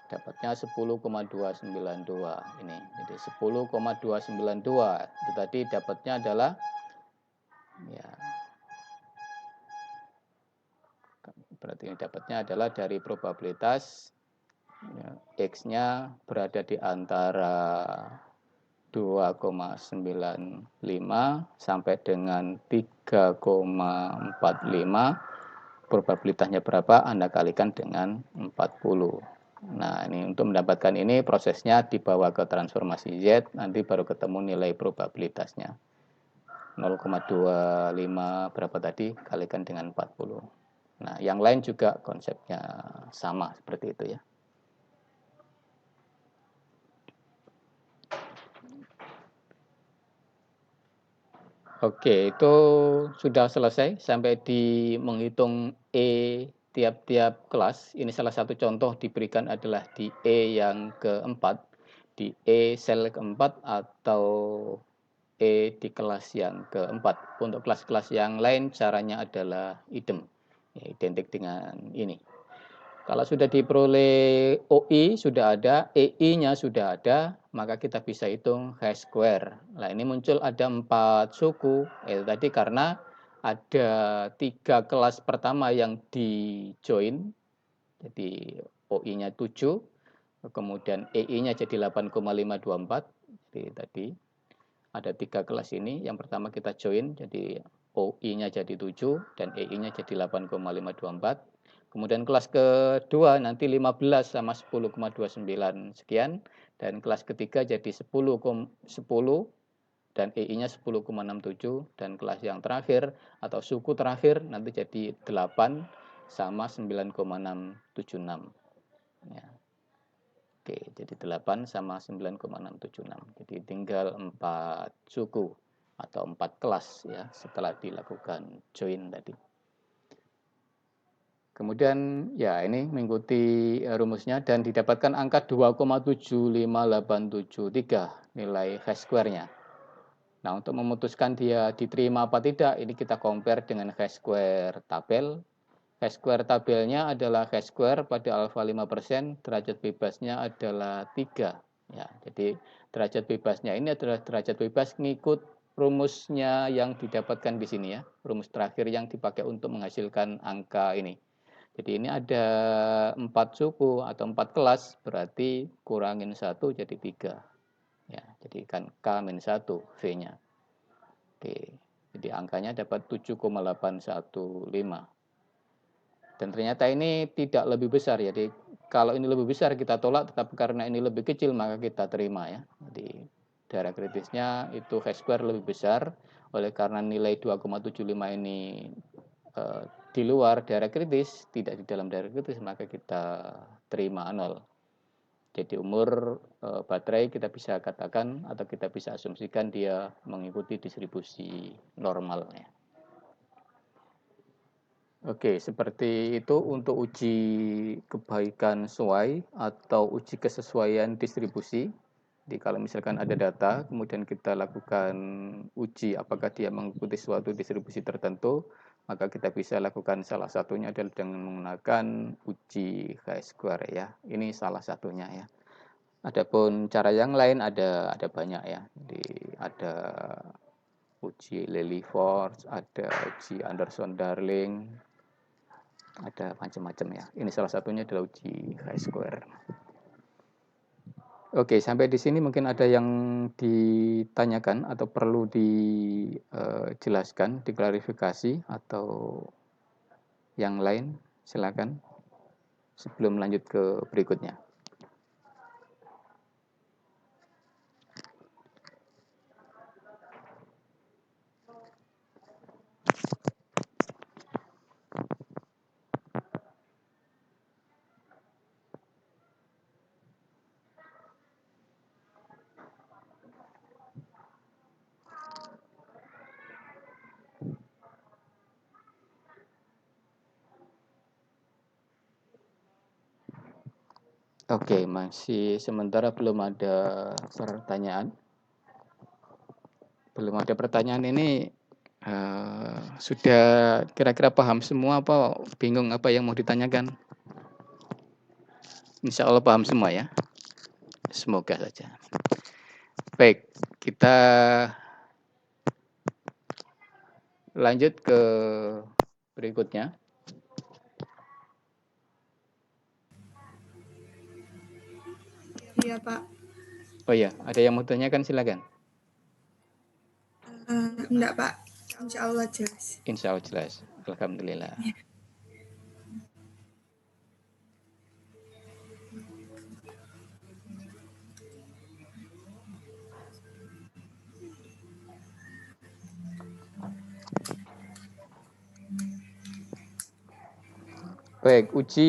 A: dapatnya 10,292 ini. Jadi 10,292 itu tadi dapatnya adalah ya, berarti ini dapatnya adalah dari probabilitas ya, X-nya berada di antara 2,95 sampai dengan 3,45. Probabilitasnya berapa? Anda kalikan dengan 40. Nah, ini untuk mendapatkan ini prosesnya dibawa ke transformasi Z, nanti baru ketemu nilai probabilitasnya. 0,25 berapa tadi? Kalikan dengan 40. Nah, yang lain juga konsepnya sama seperti itu ya. Oke, itu sudah selesai sampai di menghitung E tiap-tiap kelas. Ini salah satu contoh diberikan adalah di E yang keempat, di E sel keempat atau E di kelas yang keempat. Untuk kelas-kelas yang lain caranya adalah idem, ya, identik dengan ini. Kalau sudah diperoleh OI sudah ada, EI-nya sudah ada, maka kita bisa hitung hash square. Nah, ini muncul ada 4 suku, itu tadi karena ada 3 kelas pertama yang di join, jadi OI-nya 7, kemudian EI-nya jadi 8,524, jadi tadi ada 3 kelas ini, yang pertama kita join, jadi OI-nya jadi 7 dan EI-nya jadi 8,524. Kemudian kelas kedua nanti 15 sama 10,29 sekian, dan kelas ketiga jadi 10 dan EI-nya 10,67, dan kelas yang terakhir atau suku terakhir nanti jadi 8 sama 9,676. Ya. Oke, jadi 8 sama 9,676. Jadi tinggal 4 suku atau 4 kelas ya setelah dilakukan join tadi. Kemudian ya ini mengikuti rumusnya dan didapatkan angka 2,75873 nilai hash square-nya. Nah, untuk memutuskan dia diterima apa tidak, ini kita compare dengan hash square tabel. Hash square tabelnya adalah hash square pada alfa 5%, derajat bebasnya adalah 3. Ya, jadi derajat bebasnya ini adalah derajat bebas ngikut rumusnya yang didapatkan di sini ya. Rumus terakhir yang dipakai untuk menghasilkan angka ini. Jadi ini ada 4 suku atau 4 kelas, berarti kurangin 1 jadi 3. Ya, jadi kan K-1 V-nya. Oke, jadi angkanya dapat 7,815. Dan ternyata ini tidak lebih besar, jadi kalau ini lebih besar kita tolak, tetapi karena ini lebih kecil maka kita terima ya. Jadi daerah kritisnya itu hash square lebih besar, oleh karena nilai 2,75 ini di luar daerah kritis, tidak di dalam daerah kritis, maka kita terima 0. Jadi umur baterai kita bisa katakan atau kita bisa asumsikan dia mengikuti distribusi normalnya. Oke, seperti itu untuk uji kebaikan sesuai atau uji kesesuaian distribusi. Jadi kalau misalkan ada data, kemudian kita lakukan uji apakah dia mengikuti suatu distribusi tertentu, maka kita bisa lakukan salah satunya adalah dengan menggunakan uji chi-square ya. Ini salah satunya ya. Adapun cara yang lain ada banyak ya. Jadi ada uji Lilliefors, ada uji Anderson-Darling, ada macam-macam ya. Ini salah satunya adalah uji chi-square. Oke, sampai di sini mungkin ada yang ditanyakan atau perlu dijelaskan, diklarifikasi atau yang lain, silakan sebelum lanjut ke berikutnya. Oke, masih sementara belum ada pertanyaan. Belum ada pertanyaan ini sudah kira-kira paham semua apa bingung apa yang mau ditanyakan? Insya Allah paham semua ya. Semoga saja. Baik, kita lanjut ke berikutnya.
D: Iya, Pak.
A: Oh ya, ada yang mau tanyakan silakan.
D: Enggak, Pak. Insya Allah jelas.
A: Insya Allah jelas. Alhamdulillah.
D: Ya.
A: Baik, uji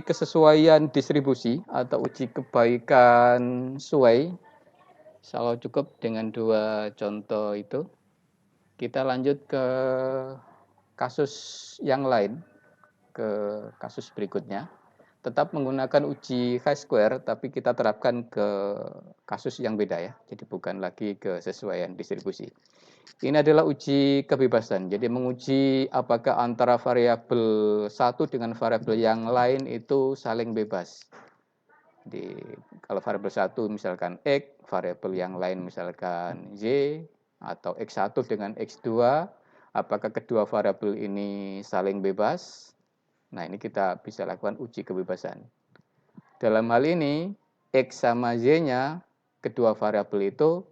A: kesesuaian distribusi atau uji kebaikan suai. Kalau cukup dengan 2 contoh itu, kita lanjut ke kasus yang lain, ke kasus berikutnya. Tetap menggunakan uji chi-square, tapi kita terapkan ke kasus yang beda ya. Jadi bukan lagi kesesuaian distribusi. Ini adalah uji kebebasan. Jadi menguji apakah antara variabel satu dengan variabel yang lain itu saling bebas. Jadi kalau variabel satu misalkan X, variabel yang lain misalkan Y, atau X1 dengan X2, apakah kedua variabel ini saling bebas? Nah, ini kita bisa lakukan uji kebebasan. Dalam hal ini, X sama Y-nya, kedua variabel itu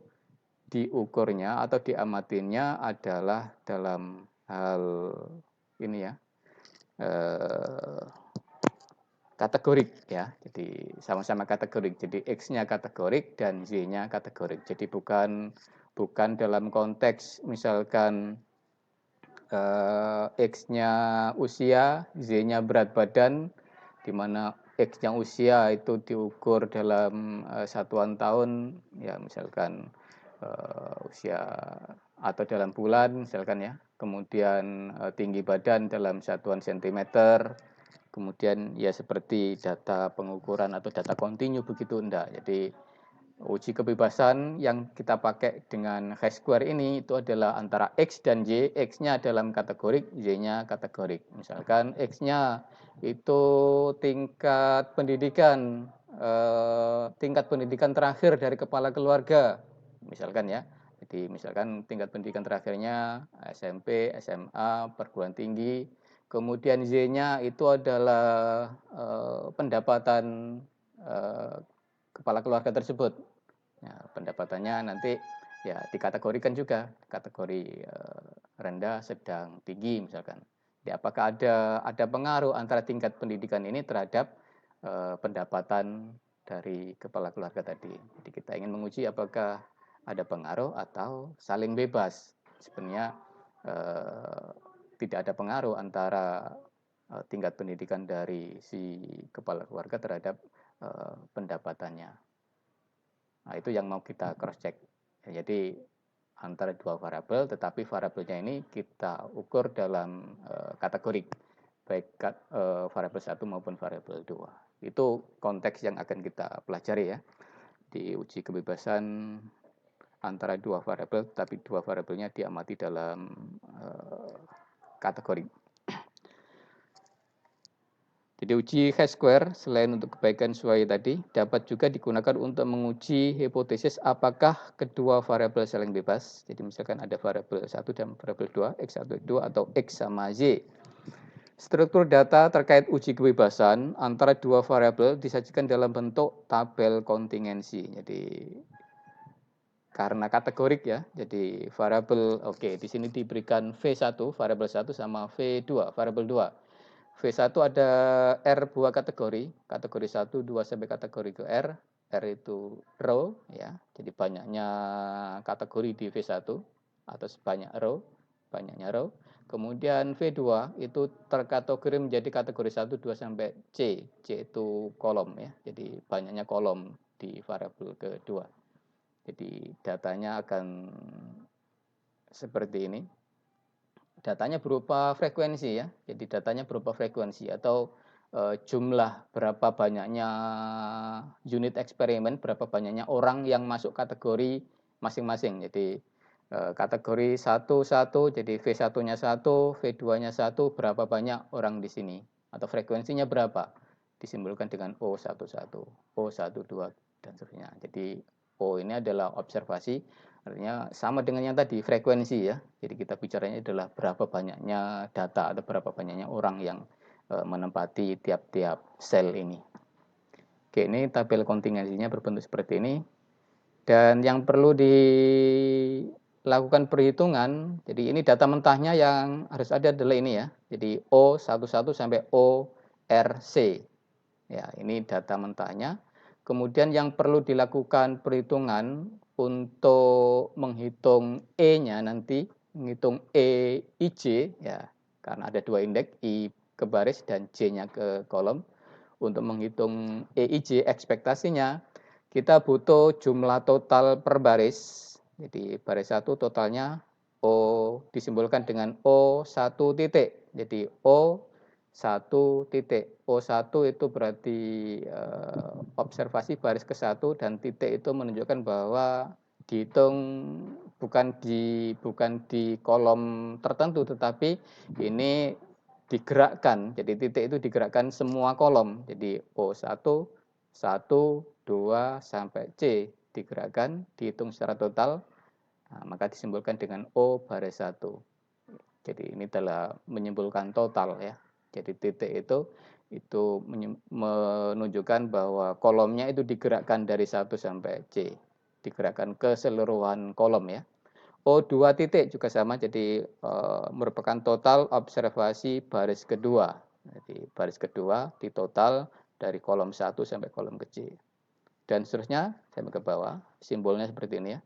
A: diukurnya atau diamatinya adalah dalam hal ini ya, kategorik ya. Jadi sama-sama kategorik. Jadi X-nya kategorik dan Y-nya kategorik. Jadi bukan dalam konteks misalkan X-nya usia, Y-nya berat badan, di mana X-nya usia itu diukur dalam satuan tahun, ya misalkan usia atau dalam bulan misalkan ya. Kemudian tinggi badan dalam satuan sentimeter. Kemudian ya seperti data pengukuran atau data kontinu begitu enggak. Jadi uji kebebasan yang kita pakai dengan chi-square ini itu adalah antara X dan Y. X-nya dalam kategorik, Y-nya kategorik. Misalkan X-nya itu tingkat pendidikan terakhir dari kepala keluarga. Misalkan ya. Jadi misalkan tingkat pendidikan terakhirnya SMP, SMA, perguruan tinggi. Kemudian Y-nya itu adalah pendapatan kepala keluarga tersebut. Nah, pendapatannya nanti ya dikategorikan juga, kategori rendah, sedang, tinggi misalkan. Jadi apakah ada pengaruh antara tingkat pendidikan ini terhadap pendapatan dari kepala keluarga tadi. Jadi kita ingin menguji apakah ada pengaruh atau saling bebas. Sebenarnya tidak ada pengaruh antara tingkat pendidikan dari si kepala keluarga terhadap pendapatannya. Nah, itu yang mau kita cross check. Ya, jadi antara dua variabel, tetapi variabelnya ini kita ukur dalam kategori, baik variabel 1 maupun variabel 2. Itu konteks yang akan kita pelajari ya di uji kebebasan antara dua variabel, tapi dua variabelnya diamati dalam kategori. Jadi uji chi-square selain untuk kebaikan sesuai tadi dapat juga digunakan untuk menguji hipotesis apakah kedua variabel saling bebas. Jadi misalkan ada variabel 1 dan variabel 2, X1, X2 atau X sama Y. Struktur data terkait uji kebebasan antara dua variabel disajikan dalam bentuk tabel kontingensi. Jadi karena kategorik ya. Jadi variabel di sini diberikan V1 variabel 1 sama V2 variabel 2. V1 ada R buah kategori 1, 2 sampai kategori ke R. R itu row ya. Jadi banyaknya kategori di V1 atau sebanyak row, banyaknya row. Kemudian V2 itu terkategori menjadi kategori 1, 2 sampai C. C itu kolom ya. Jadi banyaknya kolom di variabel kedua. Jadi datanya akan seperti ini. Datanya berupa frekuensi ya. Jadi datanya berupa frekuensi atau jumlah berapa banyaknya unit eksperimen, berapa banyaknya orang yang masuk kategori masing-masing. Jadi kategori 1, jadi V1-nya 1, V2-nya 1, berapa banyak orang di sini. Atau frekuensinya berapa. Disimbolkan dengan O11, O12, dan seterusnya. Jadi O ini adalah observasi, artinya sama dengan yang tadi, frekuensi ya. Jadi kita bicaranya adalah berapa banyaknya data atau berapa banyaknya orang yang menempati tiap-tiap sel ini. Oke, ini tabel kontingensinya berbentuk seperti ini. Dan yang perlu dilakukan perhitungan, jadi ini data mentahnya yang harus ada adalah ini ya. Jadi O11 sampai ORC. Ya, ini data mentahnya. Kemudian yang perlu dilakukan perhitungan untuk menghitung E-nya nanti, menghitung EIJ ya, karena ada dua indeks, I ke baris dan J-nya ke kolom. Untuk menghitung EIJ ekspektasinya, kita butuh jumlah total per baris. Jadi baris 1 totalnya O disimbolkan dengan O1 titik. Jadi O1 titik. O1 itu berarti observasi baris ke-1 dan titik itu menunjukkan bahwa dihitung bukan di kolom tertentu, tetapi ini digerakkan. Jadi titik itu digerakkan semua kolom. Jadi O1, 1, 2 sampai C digerakkan, dihitung secara total. Nah, maka disimbolkan dengan O baris 1. Jadi ini adalah menyimpulkan total ya. Jadi titik itu menunjukkan bahwa kolomnya itu digerakkan dari 1 sampai C. Digerakkan keseluruhan kolom ya. O2 titik juga sama, jadi merupakan total observasi baris kedua. Jadi baris kedua di total dari kolom 1 sampai kolom ke C. Dan seterusnya sampai ke bawah, simbolnya seperti ini ya.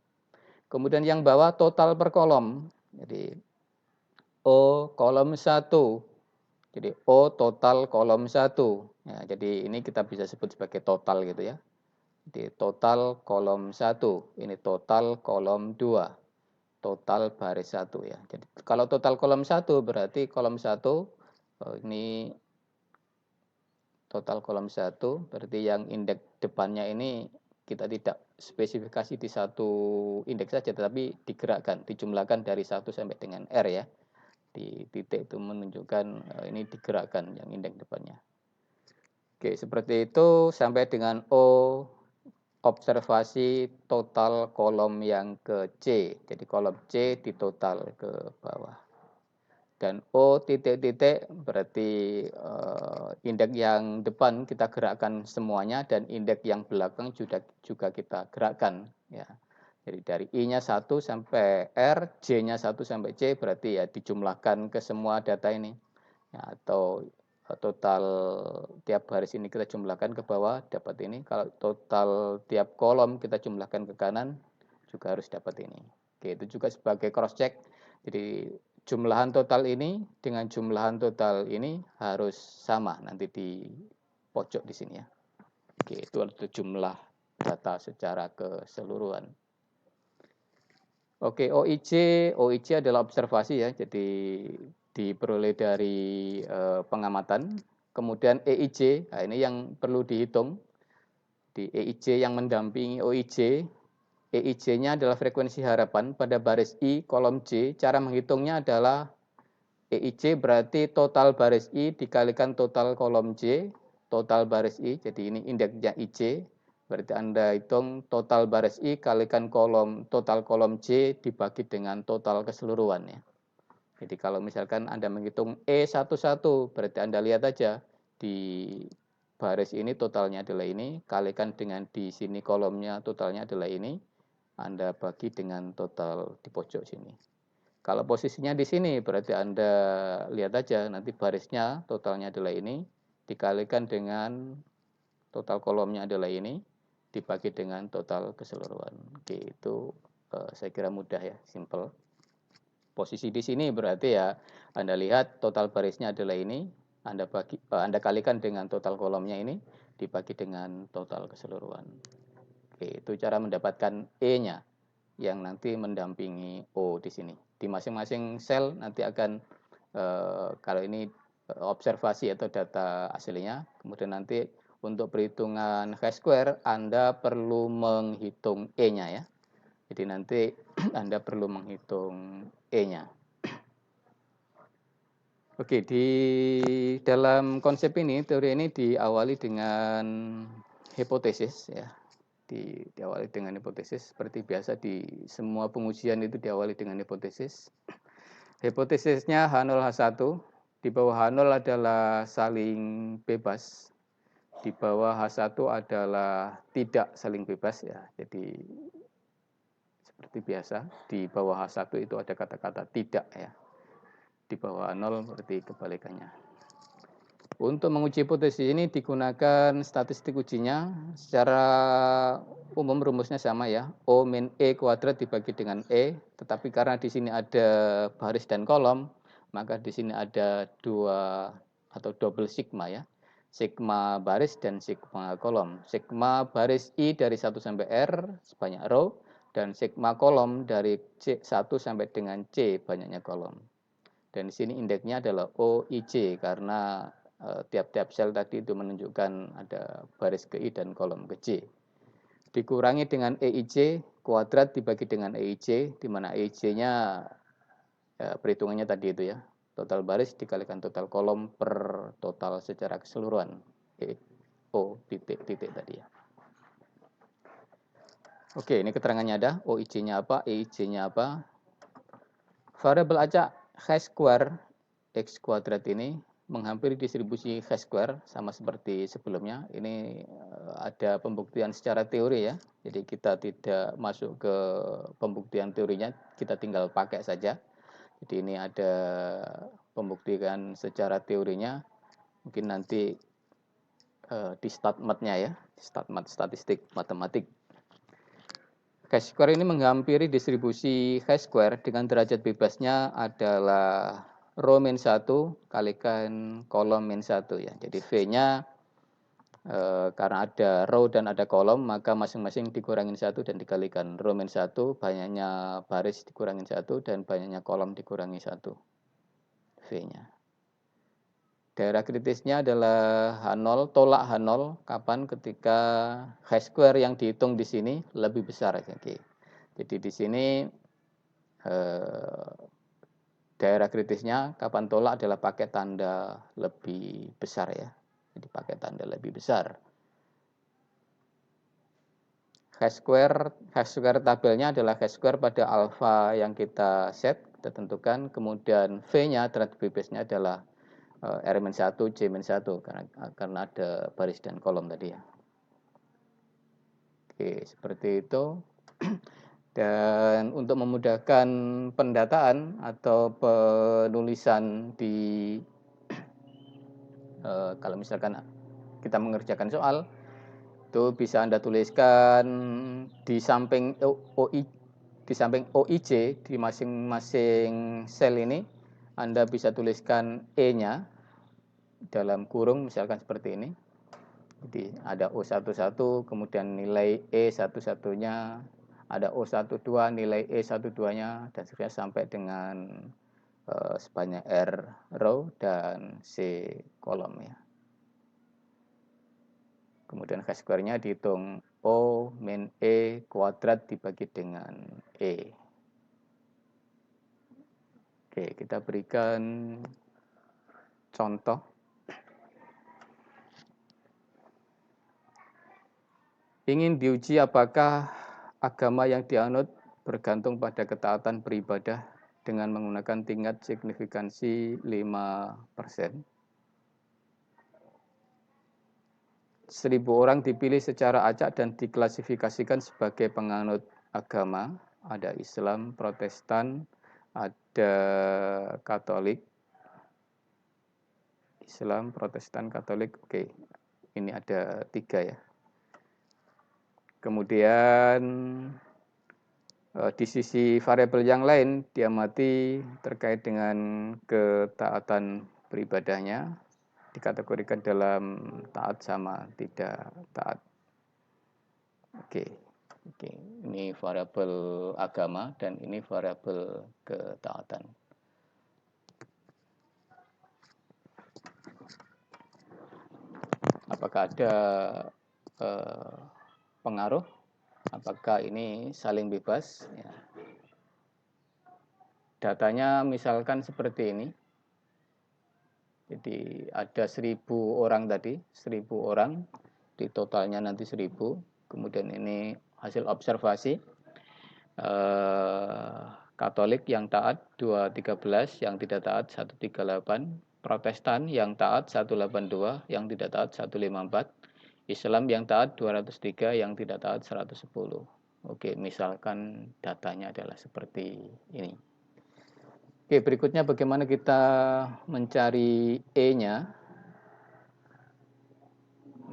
A: Kemudian yang bawah total per kolom. Jadi O kolom 1. Jadi O total kolom 1. Ya, jadi ini kita bisa sebut sebagai total gitu ya. Jadi total kolom 1. Ini total kolom 2. Total baris 1 ya. Jadi kalau total kolom 1 berarti kolom 1 ini total kolom 1 berarti yang indeks depannya ini kita tidak spesifikasi di satu indeks saja, tetapi digerakkan, dijumlahkan dari 1 sampai dengan R ya. Di titik itu menunjukkan ini digerakkan yang indeks depannya. Oke, seperti itu sampai dengan O observasi total kolom yang ke C. Jadi kolom C di total ke bawah. Dan O titik-titik berarti indeks yang depan kita gerakkan semuanya dan indeks yang belakang juga kita gerakkan ya. Jadi dari I-nya 1 sampai R, J-nya 1 sampai C berarti ya dijumlahkan ke semua data ini. Ya, atau total tiap baris ini kita jumlahkan ke bawah dapat ini. Kalau total tiap kolom kita jumlahkan ke kanan juga harus dapat ini. Oke, itu juga sebagai cross check. Jadi jumlahan total ini dengan jumlahan total ini harus sama nanti di pojok di sini ya. Oke, itu adalah jumlah data secara keseluruhan. Oke, OIC adalah observasi ya. Jadi diperoleh dari pengamatan. Kemudian EIJ, nah ini yang perlu dihitung. Di EIJ yang mendampingi OIJ, EIJ-nya adalah frekuensi harapan pada baris I kolom J. Cara menghitungnya adalah EIJ berarti total baris I dikalikan total kolom J, total baris I. Jadi ini indeksnya IJ. Berarti Anda hitung total baris I kalikan total kolom J dibagi dengan total keseluruhan ya. Jadi kalau misalkan Anda menghitung E11, berarti Anda lihat aja di baris ini totalnya adalah ini, kalikan dengan di sini kolomnya totalnya adalah ini, Anda bagi dengan total di pojok sini. Kalau posisinya di sini berarti Anda lihat aja nanti barisnya totalnya adalah ini, dikalikan dengan total kolomnya adalah ini, dibagi dengan total keseluruhan. Oke, itu saya kira mudah ya, simple. Posisi di sini berarti ya Anda lihat total barisnya adalah ini, Anda kalikan dengan total kolomnya ini, dibagi dengan total keseluruhan. Oke, itu cara mendapatkan E-nya yang nanti mendampingi O di sini. Di masing-masing sel nanti akan kalau ini observasi atau data aslinya, kemudian nanti untuk perhitungan chi-square Anda perlu menghitung E-nya ya. Jadi nanti Anda perlu menghitung E-nya. Oke, di dalam konsep ini, teori ini diawali dengan hipotesis ya. Diawali dengan hipotesis seperti biasa di semua pengujian itu diawali dengan hipotesis. Hipotesisnya H0 H1, di bawah H0 adalah saling bebas. Di bawah H1 adalah tidak saling bebas ya. Jadi seperti biasa, di bawah H1 itu ada kata-kata tidak ya. Di bawah 0 berarti kebalikannya. Untuk menguji hipotesis ini digunakan statistik ujinya. Secara umum rumusnya sama ya. O min E kuadrat dibagi dengan E. Tetapi karena di sini ada baris dan kolom, maka di sini ada dua atau double sigma ya. Sigma baris dan sigma kolom. Sigma baris I dari 1 sampai R sebanyak row. dan sigma kolom dari C1 sampai dengan C banyaknya kolom. Dan di sini indeksnya adalah OIC karena tiap-tiap sel tadi itu menunjukkan ada baris ke I dan kolom ke J. Dikurangi dengan EIC kuadrat dibagi dengan EIC, di mana EIC-nya perhitungannya tadi itu ya, total baris dikalikan total kolom per total secara keseluruhan. O titik-titik tadi ya. Oke, ini keterangannya ada. OIC-nya apa, EIC-nya apa. Variabel acak chi-square X kuadrat ini menghampiri distribusi chi-square sama seperti sebelumnya. Ini ada pembuktian secara teori ya. Jadi kita tidak masuk ke pembuktian teorinya, kita tinggal pakai saja. Jadi ini ada pembuktian secara teorinya. Mungkin nanti di statmat-nya ya, statmat statistik matematik. Chi-square ini menghampiri distribusi chi-square dengan derajat bebasnya adalah rho min 1 kalikan kolom min 1 ya. Jadi V-nya karena ada row dan ada kolom, maka masing-masing dikurangin 1 dan dikalikan rho min 1, banyaknya baris dikurangin 1 dan banyaknya kolom dikurangi 1 V-nya. Daerah kritisnya adalah H0, tolak H0, kapan ketika chi-square yang dihitung di sini lebih besar. Oke. Jadi di sini daerah kritisnya kapan tolak adalah pakai tanda lebih besar ya. Jadi pakai tanda lebih besar. Chi-square tabelnya adalah chi-square pada alfa yang kita set, kita tentukan, kemudian V-nya derajat bebasnya adalah R-1, C-1 karena ada baris dan kolom tadi ya. Oke, seperti itu. Dan untuk memudahkan pendataan atau penulisan di kalau misalkan kita mengerjakan soal, itu bisa Anda tuliskan di samping OIC di masing-masing sel ini, Anda bisa tuliskan E-nya dalam kurung misalkan seperti ini. Jadi ada O11, kemudian nilai E11-nya, ada O12, nilai E12-nya, dan seterusnya sampai dengan sebanyak R row dan C kolom ya. Kemudian chi-square-nya dihitung O min E kuadrat dibagi dengan E. Oke, kita berikan contoh. Ingin diuji apakah agama yang dianut bergantung pada ketaatan beribadah dengan menggunakan tingkat signifikansi 5%. 1.000 orang dipilih secara acak dan diklasifikasikan sebagai penganut agama. Ada Islam, Protestan, ada Katolik. Islam, Protestan, Katolik. Oke, ini ada 3 ya. Kemudian di sisi variabel yang lain diamati terkait dengan ketaatan beribadahnya, dikategorikan dalam taat sama tidak taat. Oke. Ini variabel agama dan ini variabel ketaatan. Apakah ada pengaruh? Apakah ini saling bebas? Ya. Datanya misalkan seperti ini. Jadi ada 1.000 orang tadi, 1.000 orang, di totalnya nanti 1.000. Kemudian ini hasil observasi. Katolik yang taat 213, yang tidak taat 138. Protestan yang taat 182, yang tidak taat 154. Islam yang taat 203, yang tidak taat 110. Oke, misalkan datanya adalah seperti ini. Oke, berikutnya bagaimana kita mencari E-nya.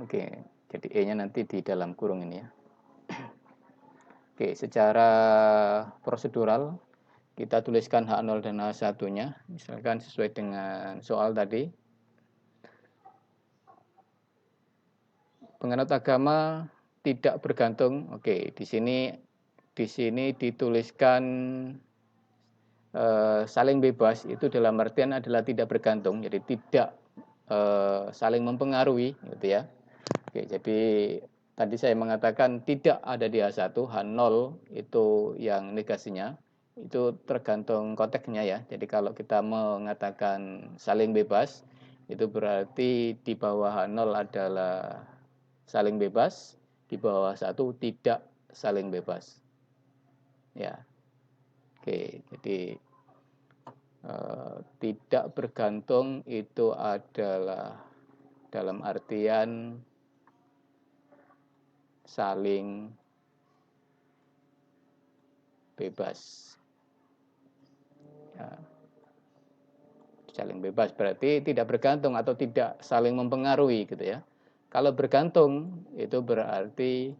A: Oke, jadi E-nya nanti di dalam kurung ini ya. Oke, secara prosedural kita tuliskan H0 dan H1-nya, misalkan sesuai dengan soal tadi. Penganut agama tidak bergantung. Oke, di sini di sini dituliskan saling bebas, itu dalam artian adalah tidak bergantung, jadi tidak saling mempengaruhi, gitu ya. Oke, jadi tadi saya mengatakan tidak ada di H1, H0 itu yang negasinya, itu tergantung konteksnya ya. Jadi kalau kita mengatakan saling bebas, itu berarti di bawah H0 adalah saling bebas, di bawah H1 tidak saling bebas. Ya. Oke, jadi tidak bergantung itu adalah dalam artian saling bebas. Ya. Saling bebas berarti tidak bergantung atau tidak saling mempengaruhi gitu ya. Kalau bergantung itu berarti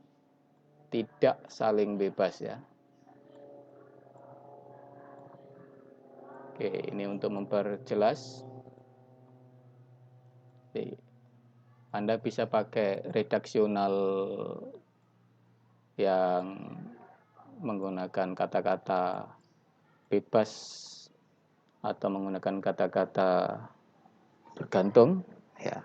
A: tidak saling bebas ya. Oke, ini untuk memperjelas. Oke. Anda bisa pakai redaksional yang menggunakan kata-kata bebas atau menggunakan kata-kata bergantung ya.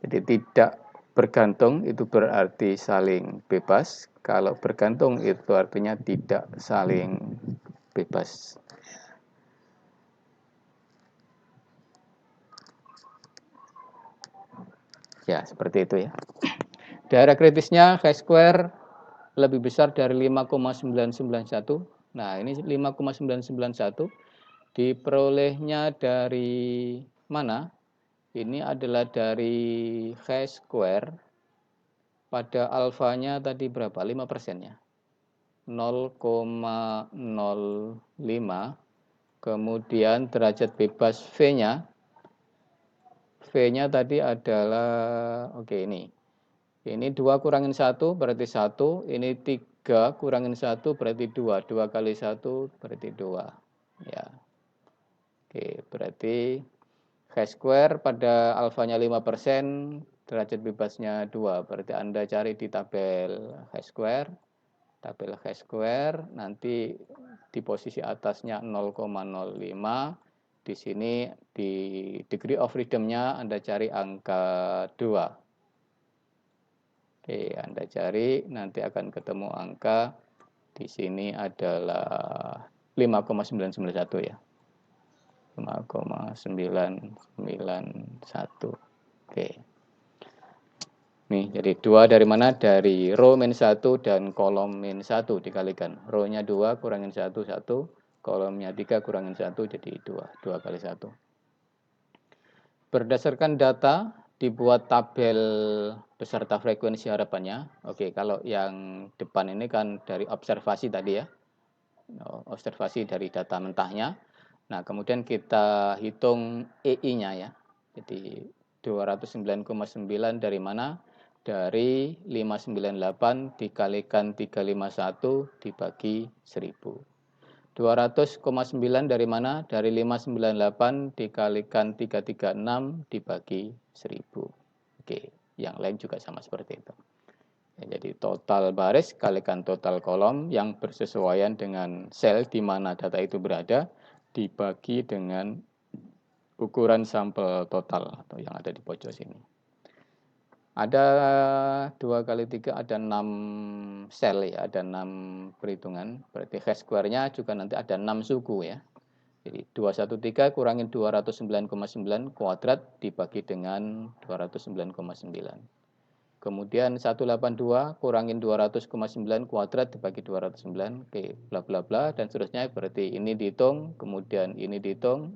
A: Jadi tidak bergantung itu berarti saling bebas, kalau bergantung itu artinya tidak saling bebas. Ya, seperti itu ya. Daerah kritisnya chi-square lebih besar dari 5,991. Nah, ini 5,991 diperolehnya dari mana? Ini adalah dari chi-square pada alfanya tadi berapa? 5% ya. 0,05, kemudian derajat bebas V-nya tadi adalah ini 2 kurangin 1 berarti 1, ini 3 kurangin 1 berarti 2, 2 kali 1 berarti 2 ya. Oke, berarti chi-square pada alfanya 5%, derajat bebasnya 2, berarti Anda cari di tabel chi-square, nanti di posisi atasnya 0,05, di sini di degree of freedom-nya Anda cari angka 2. Oke, Anda cari, nanti akan ketemu angka di sini adalah 5,991 ya. 5,991. Oke. Nih, jadi 2 dari mana? Dari row min 1 dan kolom min 1 dikalikan. Row-nya 2 kurangin 1, 1. Kolomnya 3 kurangin 1 jadi 2. 2 kali 1. Berdasarkan data dibuat tabel beserta frekuensi harapannya. Oke, kalau yang depan ini kan dari observasi tadi ya. Observasi dari data mentahnya. Nah, kemudian kita hitung EI-nya ya. Jadi 209,9 dari mana? Dari 598 dikalikan 351 dibagi 1000. 200,9 dari mana? Dari 598 dikalikan 336 dibagi 1000. Oke, yang lain juga sama seperti itu. Ya, jadi total baris kalikan total kolom yang bersesuaian dengan sel di mana data itu berada dibagi dengan ukuran sampel total atau yang ada di pojok sini. Ada 2 kali 3 ada 6 sel ya, ada 6 perhitungan. Berarti chi-square-nya juga nanti ada 6 suku ya. Jadi 213 kurangin 209,9 kuadrat dibagi dengan 209,9. Kemudian 182 kurangin 200,9 kuadrat dibagi 209. Oke, bla bla bla dan seterusnya. Berarti ini dihitung, kemudian ini dihitung,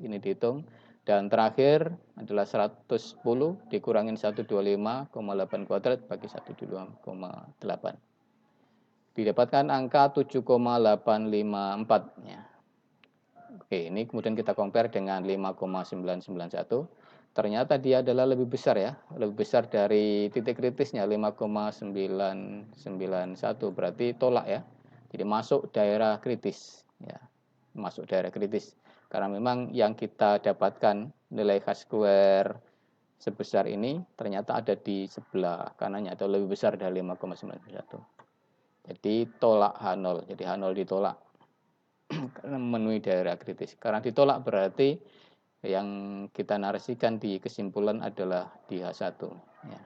A: dan terakhir adalah 110 dikurangin 125,8 kuadrat bagi 125,8. Didapatkan angka 7,854 ya. Oke, ini kemudian kita compare dengan 5,991. Ternyata dia adalah lebih besar ya, lebih besar dari titik kritisnya 5,991, berarti tolak ya. Jadi masuk daerah kritis ya. Masuk daerah kritis. Karena memang yang kita dapatkan nilai chi-square sebesar ini ternyata ada di sebelah kanannya atau lebih besar dari 5,91. Jadi tolak H0. Jadi H0 ditolak karena memenuhi daerah kritis. Karena ditolak berarti yang kita narasikan di kesimpulan adalah di H1. Ya.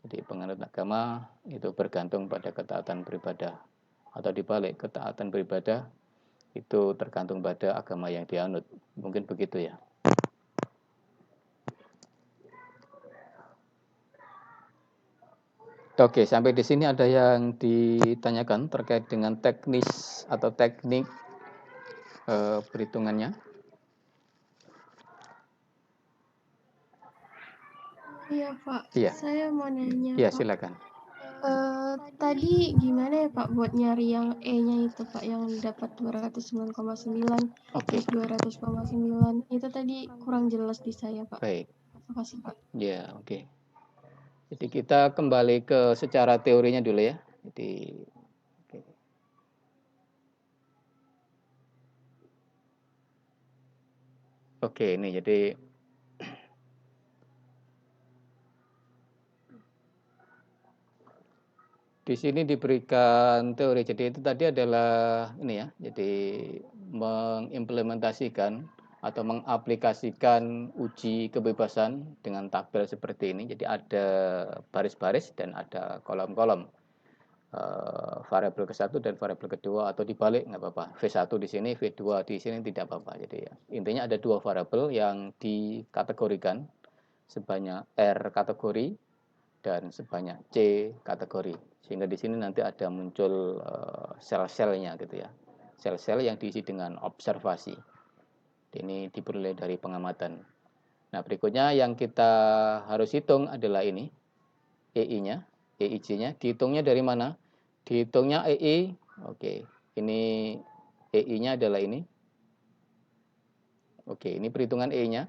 A: Jadi penganut agama itu bergantung pada ketaatan beribadah. Atau dibalik, ketaatan beribadah itu tergantung pada agama yang dianut. Mungkin begitu ya. Oke, sampai di sini ada yang ditanyakan terkait dengan teknis atau teknik perhitungannya.
D: Iya Pak,
A: Iya.
D: saya mau nanya
A: Iya,
D: Pak.
A: silakan.
D: Tadi gimana ya Pak buat nyari yang E-nya itu Pak, yang dapat 209,9
A: Oke,
D: terus 200,9 itu tadi kurang jelas di saya Pak.
A: baik.
D: Makasih Pak.
A: Ya, oke. Jadi kita kembali ke secara teorinya dulu ya. Jadi oke. Oke, ini jadi di sini diberikan teori. Jadi itu tadi adalah ini ya. Jadi mengimplementasikan atau mengaplikasikan uji kebebasan dengan tabel seperti ini. Jadi ada baris-baris dan ada kolom-kolom. Variabel ke-1 dan variabel kedua atau dibalik nggak apa-apa. V1 di sini, V2 di sini tidak apa-apa. Jadi ya, intinya ada dua variabel yang dikategorikan sebanyak R kategori dan sebanyak C kategori. Sehingga di sini nanti ada muncul sel-selnya gitu ya. Sel-sel yang diisi dengan observasi. Ini diperoleh dari pengamatan. Nah, berikutnya yang kita harus hitung adalah ini, EI-nya, EIJ-nya. Dihitungnya dari mana? Dihitungnya EI, oke, ini EI-nya adalah ini. Oke, ini perhitungan EI-nya.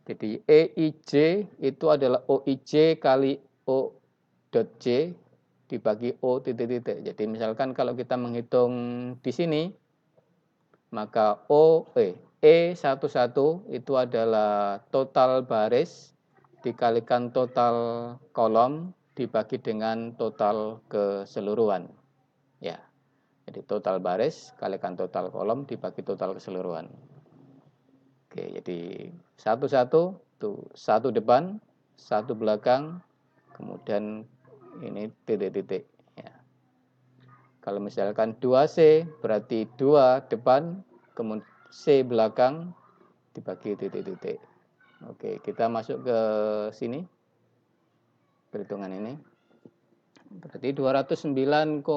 A: Jadi EIJ itu adalah OIJ kali O.J dibagi O titik-titik. Jadi misalkan kalau kita menghitung di sini, maka E11 itu adalah total baris dikalikan total kolom dibagi dengan total keseluruhan. Ya. Jadi total baris kalikan total kolom dibagi total keseluruhan. Oke, jadi satu-satu tuh, satu depan, satu belakang, kemudian ini titik-titik ya. Kalau misalkan 2C berarti 2 depan, kemudian C belakang dibagi titik-titik. Oke, kita masuk ke sini. Perhitungan ini. Berarti 209,9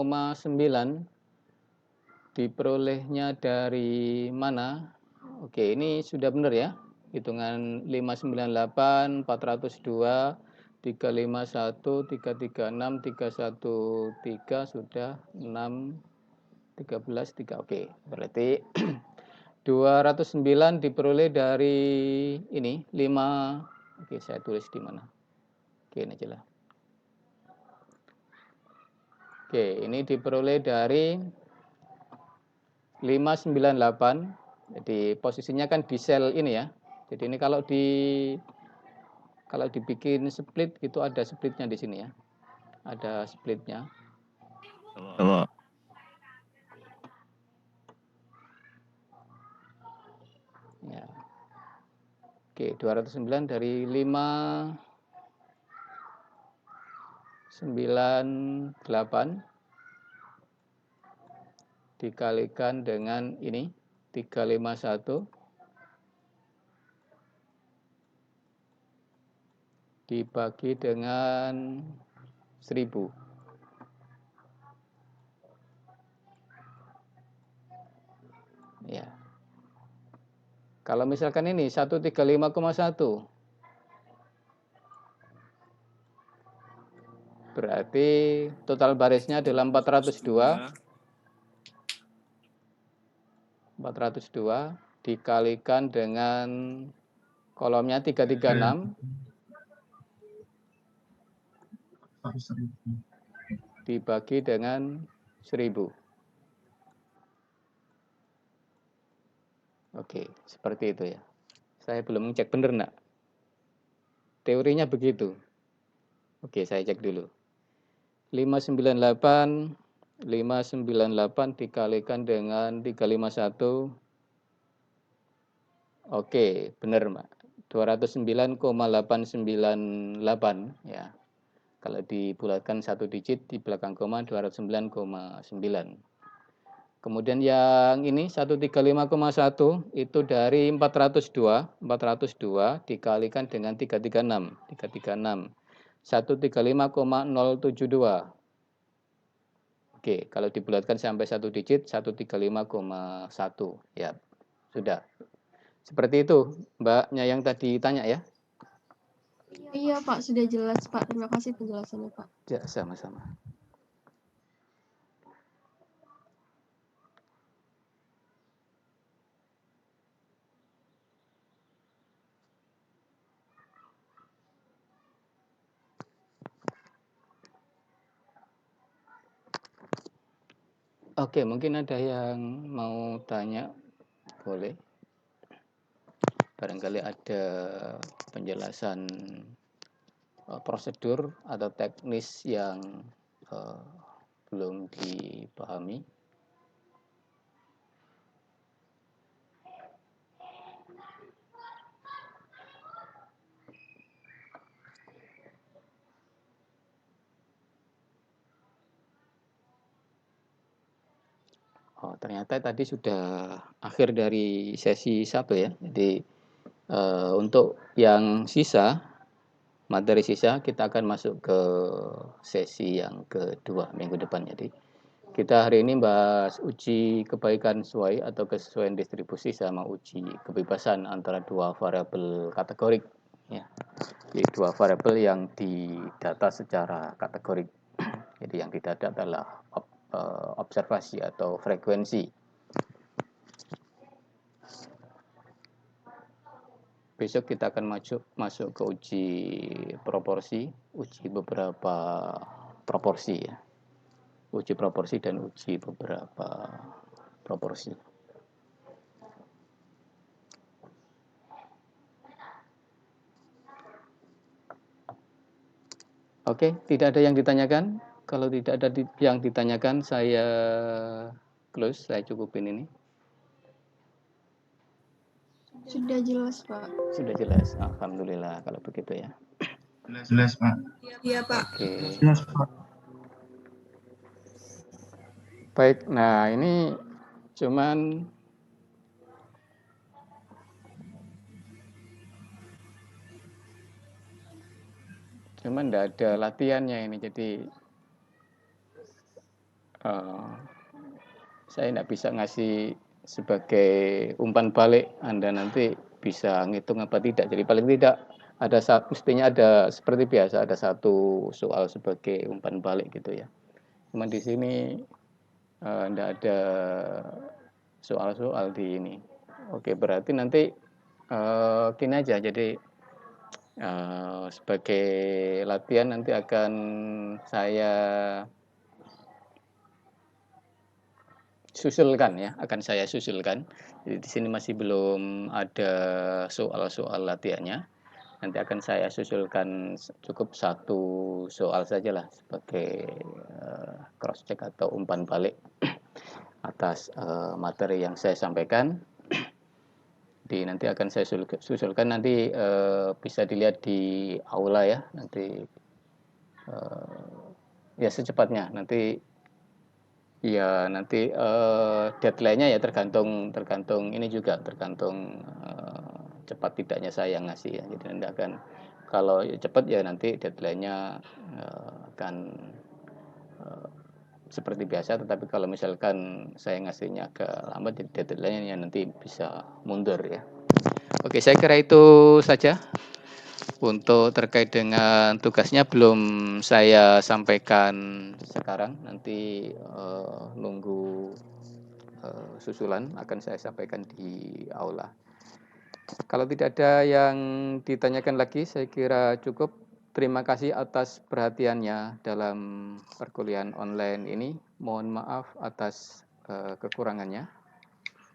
A: diperolehnya dari mana? Oke, ini sudah benar ya. Hitungan 598, 402, 351, 336, 313 sudah 6, 13, 3. Oke, berarti 209 diperoleh dari ini 5. Oke, saya tulis di mana? Oke, ini aja lah. Oke, ini diperoleh dari 598. Jadi posisinya kan di sel ini ya. Jadi ini kalau dibikin split itu ada splitnya di sini ya. Ada splitnya.
E: Halo.
A: Ya. Oke, 209 dari 598 dikalikan dengan ini 351 dibagi dengan 1000. Ya. Kalau misalkan ini 135,1 berarti total barisnya adalah 402 dikalikan dengan kolomnya 336 dibagi dengan 1000. Oke, seperti itu ya. Saya belum ngecek bener enggak? teorinya begitu. Oke, saya cek dulu. 598 dikalikan dengan 351. Oke, benar, Mbak. 209,898 ya. Kalau dibulatkan satu digit di belakang koma 209,9. Kemudian yang ini 135,1 itu dari 402 dikalikan dengan 336. 135,072. Oke, kalau dibulatkan sampai satu digit 135,1 ya. Sudah. Seperti itu, Mbaknya yang tadi tanya ya.
D: Iya Pak, sudah jelas Pak. Terima kasih penjelasannya Pak.
A: Ya, sama-sama. Oke, mungkin ada yang mau tanya, boleh. Barangkali ada penjelasan prosedur atau teknis yang belum dipahami. Oh, ternyata tadi sudah akhir dari sesi 1 ya. Jadi untuk yang sisa, materi sisa kita akan masuk ke sesi yang kedua minggu depan. Jadi kita hari ini bahas uji kebaikan sesuai atau kesesuaian distribusi sama uji kebebasan antara dua variabel kategorik. Ya. Jadi dua variabel yang didata secara kategorik. Jadi yang didata adalah observasi atau frekuensi. Besok kita akan masuk ke uji proporsi, uji beberapa proporsi ya. Uji proporsi dan uji beberapa proporsi. Oke, tidak ada yang ditanyakan. Kalau tidak ada yang ditanyakan, saya close, saya cukupin ini.
D: Sudah jelas Pak.
A: Sudah jelas, alhamdulillah kalau begitu ya.
C: Jelas, Pak.
F: Iya, Pak.
A: Oke.
C: Jelas, Pak.
A: Baik, nah ini cuman tidak ada latihannya ini, jadi saya tidak bisa ngasih sebagai umpan balik Anda nanti bisa ngitung apa tidak. Jadi paling tidak ada mestinya ada seperti biasa ada satu soal sebagai umpan balik gitu ya. Cuman di sini tidak ada soal-soal di ini. Oke, berarti nanti gini aja. Jadi sebagai latihan nanti akan saya susulkan ya, akan saya susulkan. Jadi di sini masih belum ada soal-soal latihannya. Nanti akan saya susulkan cukup satu soal sajalah sebagai cross check atau umpan balik atas materi yang saya sampaikan. Nanti akan saya susulkan, nanti bisa dilihat di aula ya, nanti ya secepatnya nanti ya nanti deadline-nya ya tergantung ini juga tergantung cepat tidaknya saya yang ngasih ya. Jadi nanti akan kalau cepat ya nanti deadline-nya akan seperti biasa, tetapi kalau misalkan saya ngasihnya agak lambat jadi deadline-nya nanti bisa mundur ya. Oke, saya kira itu saja. Untuk terkait dengan tugasnya belum saya sampaikan sekarang, nanti nunggu susulan akan saya sampaikan di aula. Kalau tidak ada yang ditanyakan lagi, saya kira cukup. Terima kasih atas perhatiannya dalam perkuliahan online ini. Mohon maaf atas kekurangannya.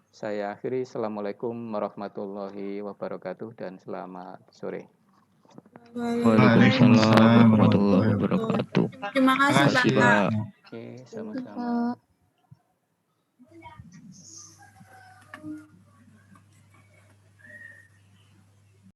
A: Saya akhiri. Assalamualaikum warahmatullahi wabarakatuh dan selamat sore.
E: Waalaikumsalam warahmatullahi wabarakatuh.
F: Terima kasih,
C: Makasih,
F: Pak.
A: Oke,
D: Thank you,
A: sama-sama.
D: Pak.